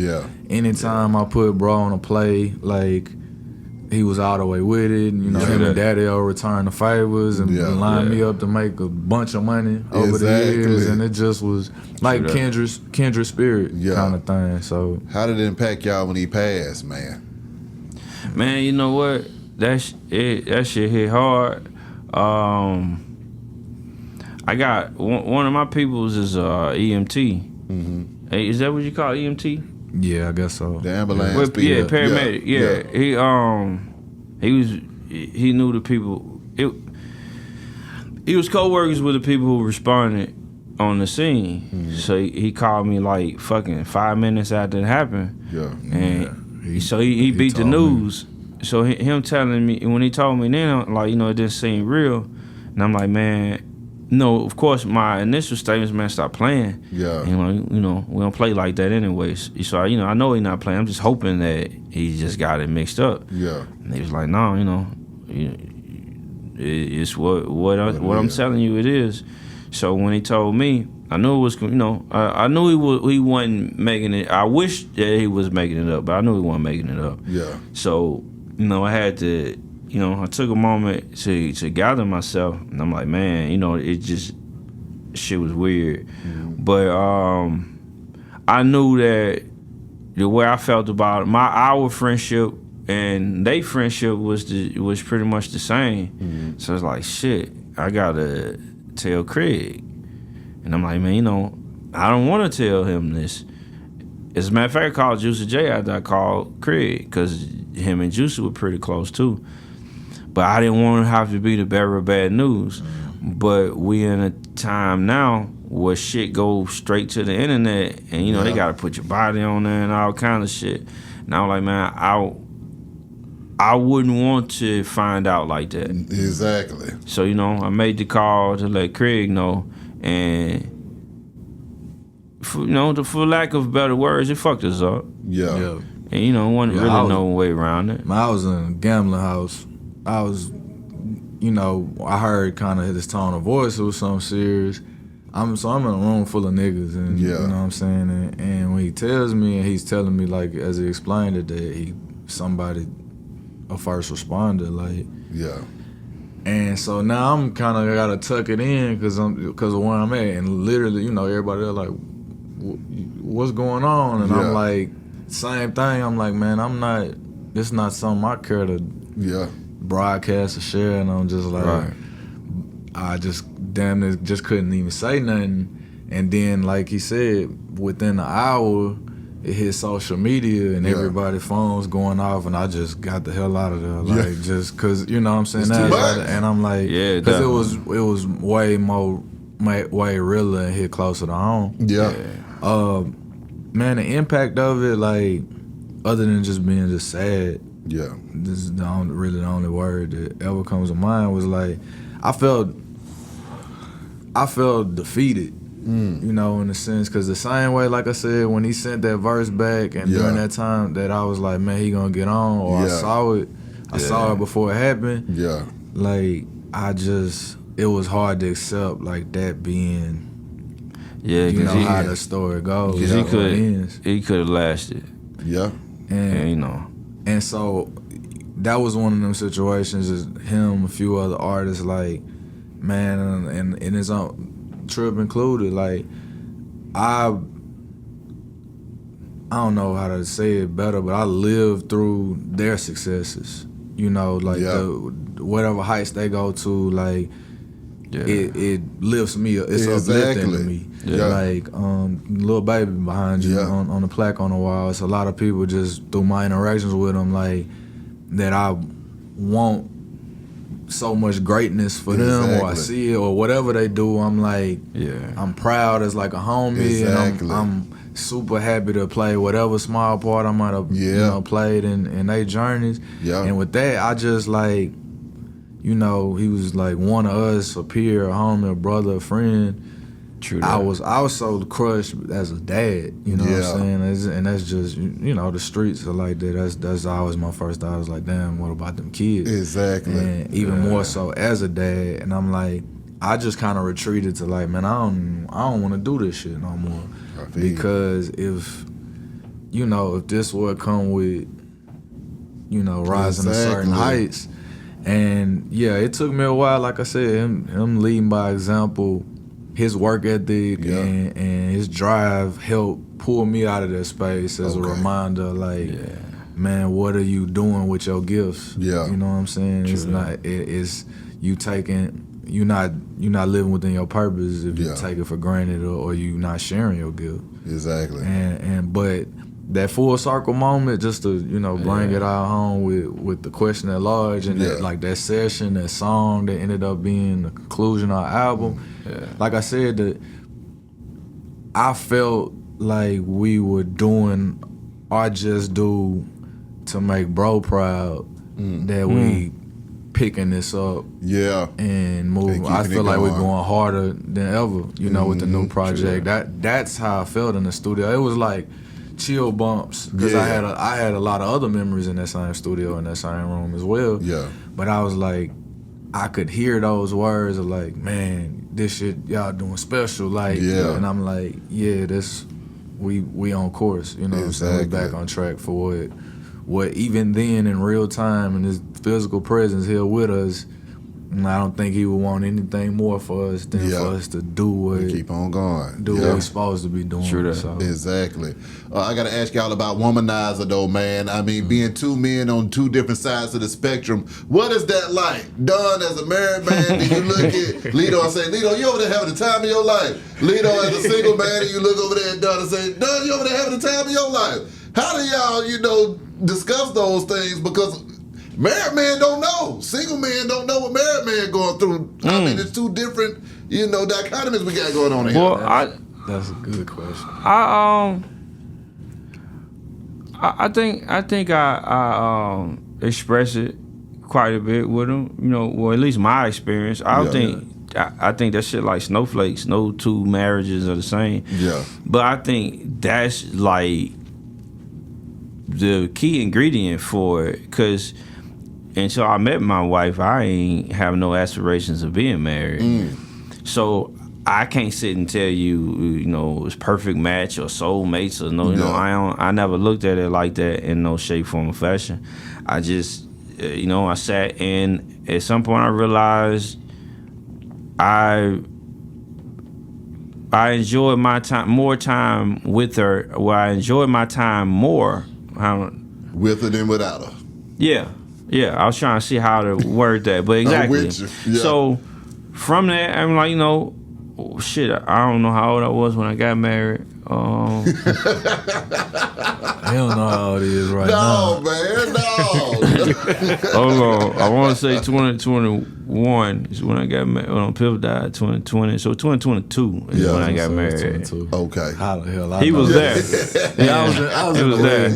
Speaker 3: Anytime I put bro on a play, like, he was all the way with it. You know, him and Daddy will return the favors and line me up to make a bunch of money over the years. And it just was like kindred spirit kind of thing. So
Speaker 1: how did it impact y'all when he passed, man?
Speaker 2: Man, you know what? That shit hit hard. I got one of my peoples is EMT. Hey, is that what you call EMT?
Speaker 3: Yeah, I guess so.
Speaker 1: The ambulance.
Speaker 2: Paramedic. He knew the people. He was co-workers with the people who responded on the scene. So he called me like fucking 5 minutes after it happened. And he beat the news. So him telling me, when he told me then, like, you know, it didn't seem real. And I'm like, man, no, of course, my initial statements, man, stop playing.
Speaker 1: Yeah.
Speaker 2: And, you know, we don't play like that anyways. So, you know, I know he's not playing. I'm just hoping that he just got it mixed up.
Speaker 1: Yeah.
Speaker 2: And he was like, no, you know, it's what I'm telling you it is. So when he told me, I knew it was, you know, I knew he wasn't making it. I wish that he was making it up, but I knew he wasn't making it up.
Speaker 1: Yeah.
Speaker 2: So, you know, I had to, you know, I took a moment to gather myself, and I'm like, man, you know, it just, shit was weird.
Speaker 1: Mm-hmm.
Speaker 2: But I knew that the way I felt about it, our friendship and their friendship was pretty much the same.
Speaker 1: Mm-hmm.
Speaker 2: So it's like, shit, I gotta tell Craig. And I'm like, man, you know, I don't want to tell him this. As a matter of fact, I called Juicy J after I called Craig, because him and Juicy were pretty close too. But I didn't want to have to be the bearer of bad news. But we in a time now where shit goes straight to the internet, and you know they gotta put your body on there and all kind of shit. And I was like, man, I wouldn't want to find out like that.
Speaker 1: Exactly.
Speaker 2: So, you know, I made the call to let Craig know, and for lack of better words, it fucked us up.
Speaker 1: Yeah.
Speaker 2: And you know, wasn't really no way around it.
Speaker 3: I was in a gambling house. I was, you know, I heard kind of his tone of voice. It was something serious. I'm in a room full of niggas, and you know what I'm saying. And when he tells me, and he's telling me like as he explained it, that a first responder, like.
Speaker 1: Yeah.
Speaker 3: And so now I'm kind of gotta tuck it in because of where I'm at, and literally, you know, everybody else like, what's going on? And I'm like, same thing. I'm like, man, it's not something I care to broadcast or share, and I'm just like, I just damn near just couldn't even say nothing. And then, like he said, within an hour, it hit social media and everybody's phones going off, and I just got the hell out of there, like just cause, you know what I'm saying. And I'm like, because it was way realer and hit closer to home. Man, the impact of it, like, other than just being just sad, this is the only word that ever comes to mind, was like, I felt defeated. You know, in a sense, because the same way, like I said, when he sent that verse back, and during that time that I was like, man, he gonna get on, or I saw it before it happened. Like, it was hard to accept, like, that being, you know, how the story goes.
Speaker 2: Because he could have lasted.
Speaker 3: And
Speaker 2: you know.
Speaker 3: And so that was one of them situations, is him, a few other artists, like, man, and his own Trip included, like, I don't know how to say it better, but I lived through their successes. You know, like whatever heights they go to, like it lifts me up. It's uplifting to me. Like Lil Baby behind you on the plaque on the wall. It's a lot of people just through my interactions with them, like, that I want so much greatness for them, or I see it, or whatever they do, I'm like, I'm proud as like a homie, and I'm super happy to play whatever small part I might have you know, played in their journeys. And with that, I just, like, you know, he was like one of us, a peer, a homie, a brother, a friend.
Speaker 2: True.
Speaker 3: I was so crushed as a dad, you know what I'm saying? And that's just, you know, the streets are like that. That's always my first thought. I was like, damn, what about them kids?
Speaker 1: Exactly.
Speaker 3: And even more so as a dad. And I'm like, I just kind of retreated to, like, man, I don't want to do this shit no more. Because if this would come with, you know, rising to certain heights. And it took me a while, like I said, him leading by example. His work ethic and his drive helped pull me out of that space as a reminder, like, man, what are you doing with your gifts? You know what I'm saying? It's you taking, you're not living within your purpose if you take it for granted, or you not sharing your gift.
Speaker 1: Exactly.
Speaker 3: But that full circle moment, just to, you know, bring it all home with the question at large, and that, like, that session, that song that ended up being the conclusion of our album. Like I said, I felt like we were doing our just due to make bro proud, that we picking this up.
Speaker 1: Yeah.
Speaker 3: And moving. I feel like we're going harder than ever, you know, with the new project. That's how I felt in the studio. It was like chill bumps because I had a lot of other memories in that same studio, in that same room as well. Yeah. But I was like, I could hear those words of like, man, this shit y'all doing special, like, and I'm like, yeah, this we on course, you know what I'm saying? We back on track for what even then in real time and his physical presence here with us. And I don't think he would want anything more for us than for us to do what
Speaker 1: keep on going,
Speaker 3: do what we're supposed to be doing.
Speaker 2: True.
Speaker 3: So.
Speaker 1: Exactly. I got to ask y'all about Womanizer though, man. I mean, being two men on two different sides of the spectrum, what is that like? Don, as a married man, do you look at Lito and say, Lito, you over there having the time of your life? Lito, as a single man, and you look over there at Don and say, Don, you over there having the time of your life? How do y'all, discuss those things? Because married men don't know. Single men don't know what married men going through. I mean, it's two different, dichotomies we got going on here.
Speaker 2: Well,
Speaker 3: that's a good question.
Speaker 2: I think I express it quite a bit with them. Well, at least my experience. I think that shit like snowflakes. No two marriages are the same. Yeah. But I think that's like the key ingredient for it, because until I met my wife, I ain't have no aspirations of being married. So I can't sit and tell you, it's perfect match or soulmates or I never looked at it like that in no shape, form, or fashion. I just, I sat and at some point I realized I enjoyed my more time with her. Well, I enjoyed my time more
Speaker 1: with her than without her.
Speaker 2: Yeah, I was trying to see how to word that, but exactly. Yeah. So from that, I'm like, shit, I don't know how old I was when I got married.
Speaker 3: I don't know how old he is right now.
Speaker 1: No, man, no.
Speaker 2: Hold on, I want to say 2021 is when I got married. When Piff died, 2020. So 2022 is when I got married.
Speaker 1: 22. Okay.
Speaker 3: How the hell
Speaker 2: he was there.
Speaker 3: I was there.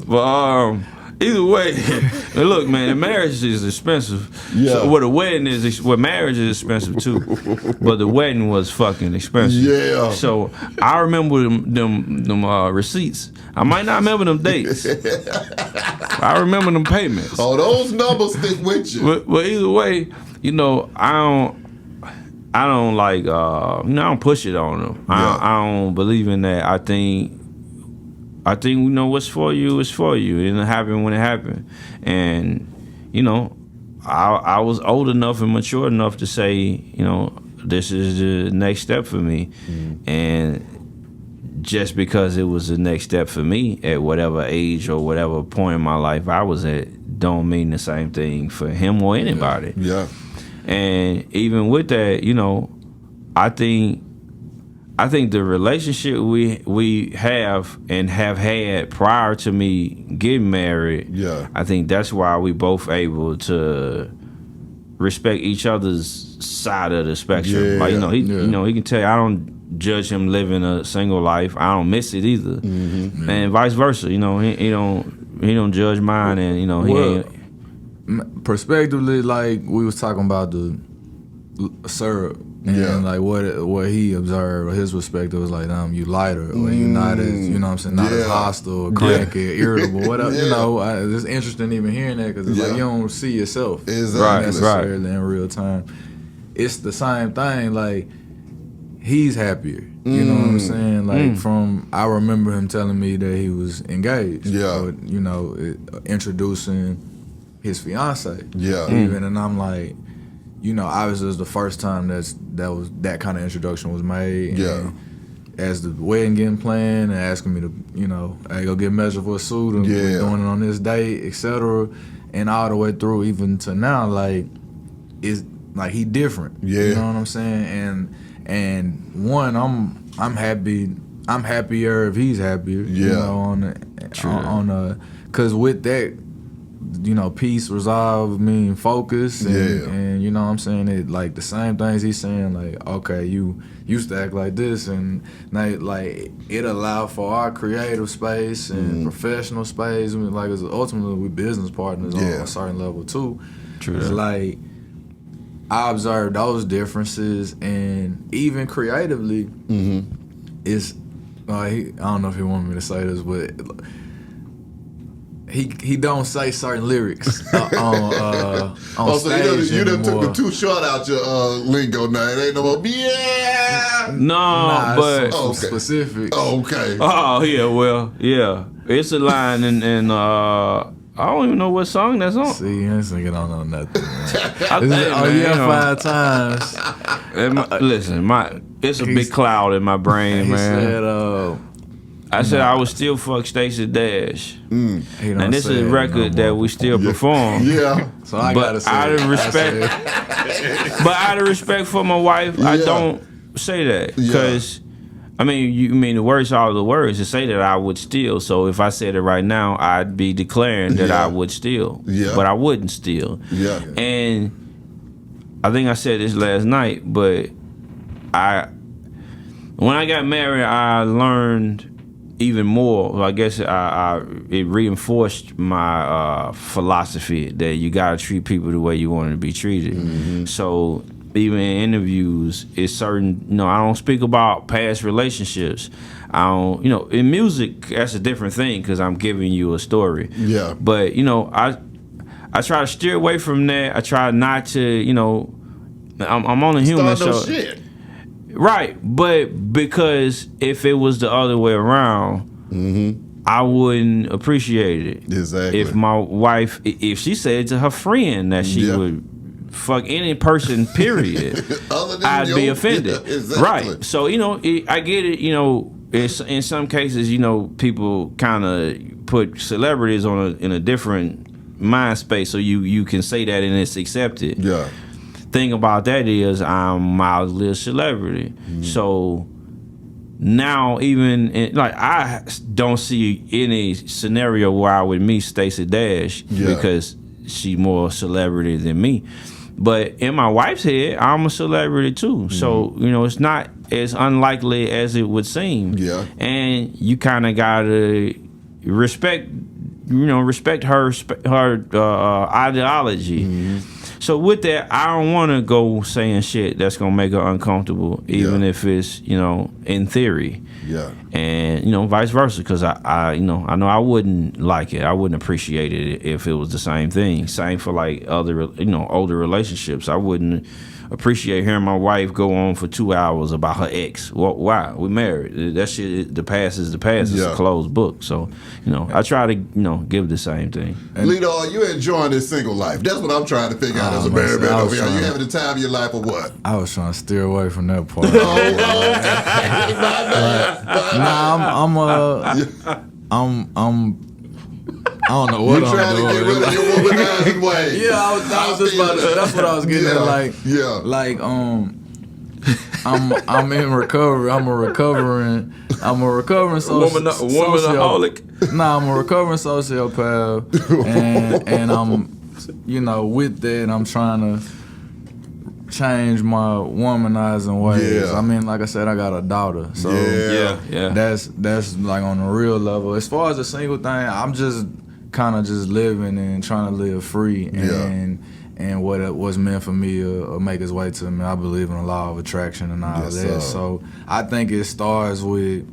Speaker 2: But either way, look, man, the marriage is expensive. Yeah. So, the wedding is, marriage is expensive too. But the wedding was fucking expensive. Yeah. So I remember them receipts. I might not remember them dates. I remember them payments.
Speaker 1: Oh, those numbers stick with you.
Speaker 2: But either way, I don't like, I don't push it on them. Yeah. I don't believe in that. I think what's for you is for you. It'll happen when it happened. And, I was old enough and mature enough to say, this is the next step for me. And just because it was the next step for me at whatever age or whatever point in my life I was at, don't mean the same thing for him or anybody. Yeah. And even with that, I think the relationship we have and have had prior to me getting married, I think that's why we both able to respect each other's side of the spectrum. Yeah. Like, he can tell you I don't judge him living a single life. I don't miss it either. Mm-hmm. And vice versa. He don't judge mine, and he ain't.
Speaker 3: Prospectively, like we was talking about the syrup. And like what he observed, his perspective was like, you lighter, or you not as, not as hostile, or cranky, irritable, whatever. It's interesting even hearing that, because it's like you don't see yourself necessarily in real time. It's the same thing. Like, he's happier. You know what I'm saying? Like I remember him telling me that he was engaged. Yeah. Or, introducing his fiance. Yeah. Even, and I'm like, obviously it was the first time that kind of introduction was made. Yeah. And as the wedding getting planned and asking me to, hey, go get measured for a suit and we're doing it on this date, etc. And all the way through, even to now, like, it's like he different. Yeah. You know what I'm saying? And one, I'm happy. I'm happier if he's happier. Yeah. Because with that, peace, resolve, focus, and you know what I'm saying, it like the same things he's saying, like, okay, you used to act like this, and now, like, it allowed for our creative space and professional space. I mean, like, ultimately we business partners on a certain level too,
Speaker 2: True.
Speaker 3: It's like I observed those differences, and even creatively, it's I don't know if he wanted me to say this, but he don't say certain lyrics on stage
Speaker 1: you done took
Speaker 3: anymore.
Speaker 1: the too short out your lingo now. It ain't no more. Yeah.
Speaker 2: No, but
Speaker 3: some specifics.
Speaker 1: Oh, okay.
Speaker 2: oh yeah, well, yeah, it's a line, and I don't even know what song that's on.
Speaker 3: See, this nigga don't know nothing.
Speaker 2: I think, man,
Speaker 3: 5 times.
Speaker 2: Listen, it's a big cloud in my brain,
Speaker 3: He
Speaker 2: man.
Speaker 3: said,
Speaker 2: I said I would still fuck Stacey Dash,
Speaker 3: he don't
Speaker 2: and this
Speaker 3: say
Speaker 2: is a
Speaker 3: it
Speaker 2: record
Speaker 3: no
Speaker 2: that
Speaker 3: more.
Speaker 2: we still perform.
Speaker 1: Yeah.
Speaker 3: So I
Speaker 2: But
Speaker 3: gotta say
Speaker 2: out of
Speaker 3: it.
Speaker 2: respect, but out of respect for my wife, I
Speaker 1: Yeah.
Speaker 2: don't say that
Speaker 1: Yeah.
Speaker 2: because. I mean, you mean the words are the words to say that I would steal. So if I said it right now, I'd be declaring that
Speaker 1: Yeah.
Speaker 2: I would steal.
Speaker 1: Yeah.
Speaker 2: But I wouldn't steal.
Speaker 1: Yeah.
Speaker 2: And I think I said this last night, but when I got married, I learned even more. Well, I guess it reinforced my philosophy that you gotta treat people the way you want to be treated. So even in interviews, it's certain, I don't speak about past relationships. I don't, in music, that's a different thing because I'm giving you a story.
Speaker 1: Yeah.
Speaker 2: But, I try to steer away from that. I try not to, I'm on a human
Speaker 1: Start no
Speaker 2: show.
Speaker 1: shit.
Speaker 2: Right. But because if it was the other way around, I wouldn't appreciate it.
Speaker 1: Exactly.
Speaker 2: If my wife, if she said to her friend that she would fuck any person, period,
Speaker 1: Other than
Speaker 2: I'd be offended.
Speaker 1: Yeah, exactly.
Speaker 2: Right. So, I get it, in some cases, people kind of put celebrities in a different mind space so you can say that and it's accepted.
Speaker 1: Yeah.
Speaker 2: Thing about that is I'm mildly a celebrity. So now I don't see any scenario where I would meet Stacey Dash because she's more a celebrity than me. But in my wife's head, I'm a celebrity too. So, it's not as unlikely as it would seem.
Speaker 1: Yeah.
Speaker 2: And you kind of got to respect her ideology. So with that, I don't want to go saying shit that's going to make her uncomfortable, even if it's, in theory.
Speaker 1: Yeah.
Speaker 2: And, vice versa, because I know I wouldn't like it. I wouldn't appreciate it if it was the same thing. Same for like other, older relationships. I wouldn't appreciate hearing my wife go on for 2 hours about her ex. Well, why? We married. That shit, the past is the past. It's a closed book. So, I try to, give the same thing.
Speaker 1: Lito, are you enjoying this single life? That's what I'm trying to figure out as a married man over here. Are you having the time of your life or what?
Speaker 3: I was trying to steer away from that part. I don't know what
Speaker 1: You're
Speaker 3: I'm
Speaker 1: trying to
Speaker 3: doing.
Speaker 1: get rid of your womanizing way.
Speaker 3: Yeah, I was just about to, that's what I was getting at. Like, I'm in recovery. I'm a recovering
Speaker 2: Womanaholic.
Speaker 3: Nah, I'm a recovering sociopath, and I'm, with that, I'm trying to change my womanizing ways.
Speaker 1: Yeah.
Speaker 3: I mean, like I said, I got a daughter, so
Speaker 2: Yeah.
Speaker 3: that's like on a real level. As far as the single thing, I'm just kind of just living and trying to live free, and what was meant for me will make its way to me. I believe in the law of attraction and all that. So I think it starts with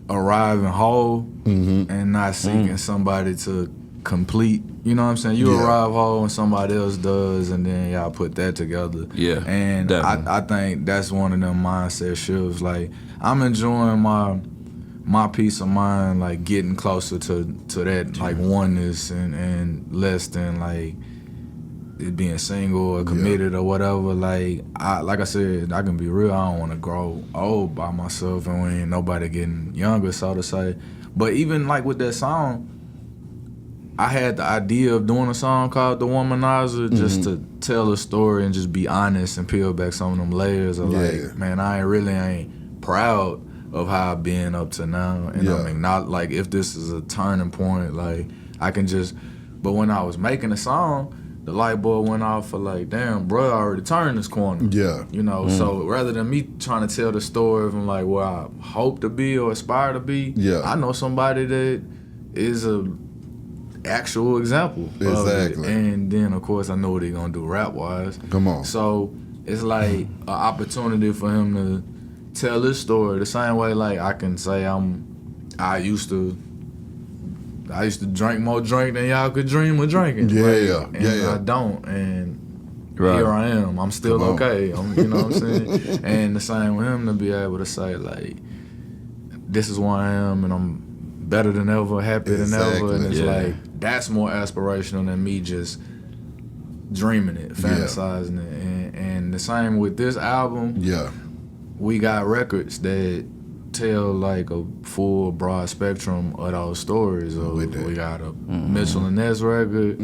Speaker 3: arriving whole and not seeking somebody to complete. You know what I'm saying? You arrive whole and somebody else does, and then y'all put that together.
Speaker 2: Yeah,
Speaker 3: and I think that's one of them mindset shifts. Like, I'm enjoying my peace of mind, like getting closer to that like oneness and less than like it being single or committed or whatever. Like I said, I can be real. I don't want to grow old by myself, and we ain't nobody getting younger, so to say. But even like with that song, I had the idea of doing a song called The Womanizer just to tell a story and just be honest and peel back some of them layers of like, man, I ain't proud of how I've been up to now. And I mean, not like if this is a turning point, like I can just, but when I was making the song, the light bulb went off for like, damn, bro, I already turned this corner.
Speaker 1: Yeah.
Speaker 3: So rather than me trying to tell the story from like where I hope to be or aspire to be, I know somebody that is actual example.
Speaker 1: Exactly.
Speaker 3: And then of course I know what he gonna do rap wise.
Speaker 1: Come on.
Speaker 3: So it's like an opportunity for him to tell his story the same way like I can say I used to drink more drink than y'all could dream of drinking. And I don't. And here I am. I'm still okay. You know what I'm saying? And the same with him to be able to say like, this is where I am, and I'm better than ever, happier than ever. And it's like that's more aspirational than me just dreaming it, fantasizing it. And the same with this album.
Speaker 1: Yeah.
Speaker 3: We got records that tell like a full broad spectrum of those stories. We got a Mitchell and Ness record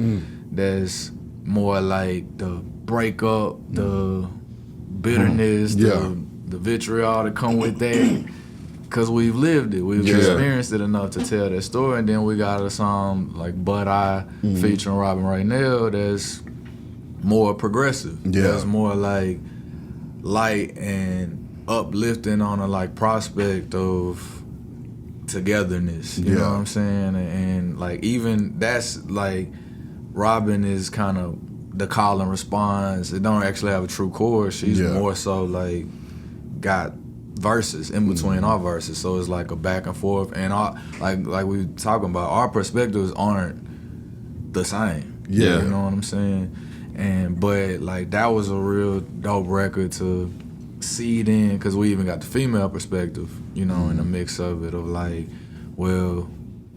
Speaker 3: that's more like the breakup, the bitterness, the vitriol that come with that. Cause we've lived it, we've experienced it enough to tell that story. And then we got a song like But I featuring Robin Right Now that's more progressive. That's more like light and uplifting on a like prospect of togetherness. You know what I'm saying? And like even that's like Robin is kind of the call and response. It don't actually have a true chorus. She's more so like got verses in between our verses, so it's like a back and forth. And like we talking about, our perspectives aren't the same. You know what I'm saying? And but like that was a real dope record to see it in, because we even got the female perspective, you know, in the mix of it, of like, well,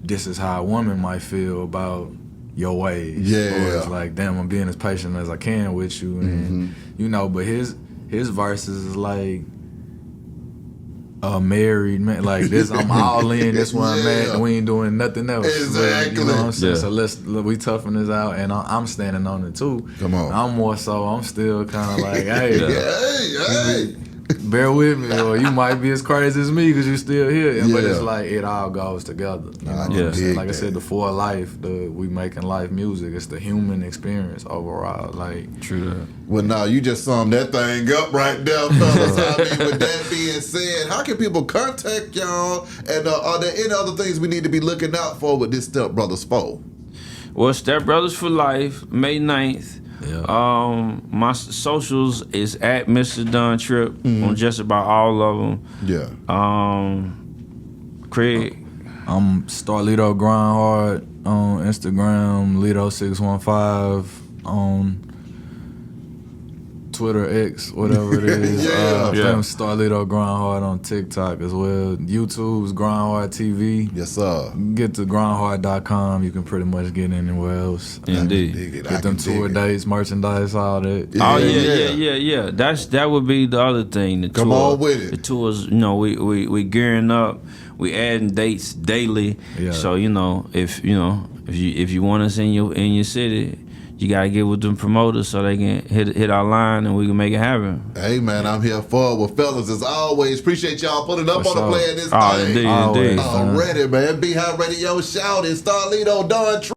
Speaker 3: this is how a woman might feel about your ways. Or it's like, damn, I'm being as patient as I can with you. And you know, but his verses is like a married man, like this, I'm all in, this one I'm at, and we ain't doing nothing else.
Speaker 1: Exactly.
Speaker 3: You know what I'm saying? So we toughen this out, and I'm standing on it too.
Speaker 1: Come on.
Speaker 3: I'm still kind of like, hey, bear with me, or you might be as crazy as me because you still here. But it's like it all goes together. You know what I'm saying? Like I said, for life, we making life music. It's the human experience overall. Like
Speaker 2: true that.
Speaker 1: Well, no, you just summed that thing up right there, fellas. I mean, with that being said, how can people contact y'all? And are there any other things we need to be looking out for with this Step Brothers 4?
Speaker 2: Well, Step Brothers for Life, May 9th. My socials is at Mr. Dunn Trip on just about all of them. Craig.
Speaker 3: I'm Starlito Grind Hard on Instagram, Lito615 on Twitter, X, whatever it is. I'm Starlito Grind Hard on TikTok as well. YouTube's Grind Hard TV.
Speaker 1: Yes, sir.
Speaker 3: Get to grindhard.com. You can pretty much get anywhere else.
Speaker 2: Indeed.
Speaker 3: Get them tour dates, merchandise, all that.
Speaker 2: Yeah. That would be the other thing. The
Speaker 1: Come
Speaker 2: tour,
Speaker 1: on with it.
Speaker 2: The tours, you know, we gearing up. We adding dates daily.
Speaker 3: Yeah.
Speaker 2: So if you want us in your city, you gotta get with them promoters so they can hit our line and we can make it happen.
Speaker 1: Hey man, I'm here for it. Well, fellas, as always, appreciate y'all putting up on the play of this thing.
Speaker 2: Indeed.
Speaker 1: Already, man. Beehive Radio, shout it, Starlito, Don Trump.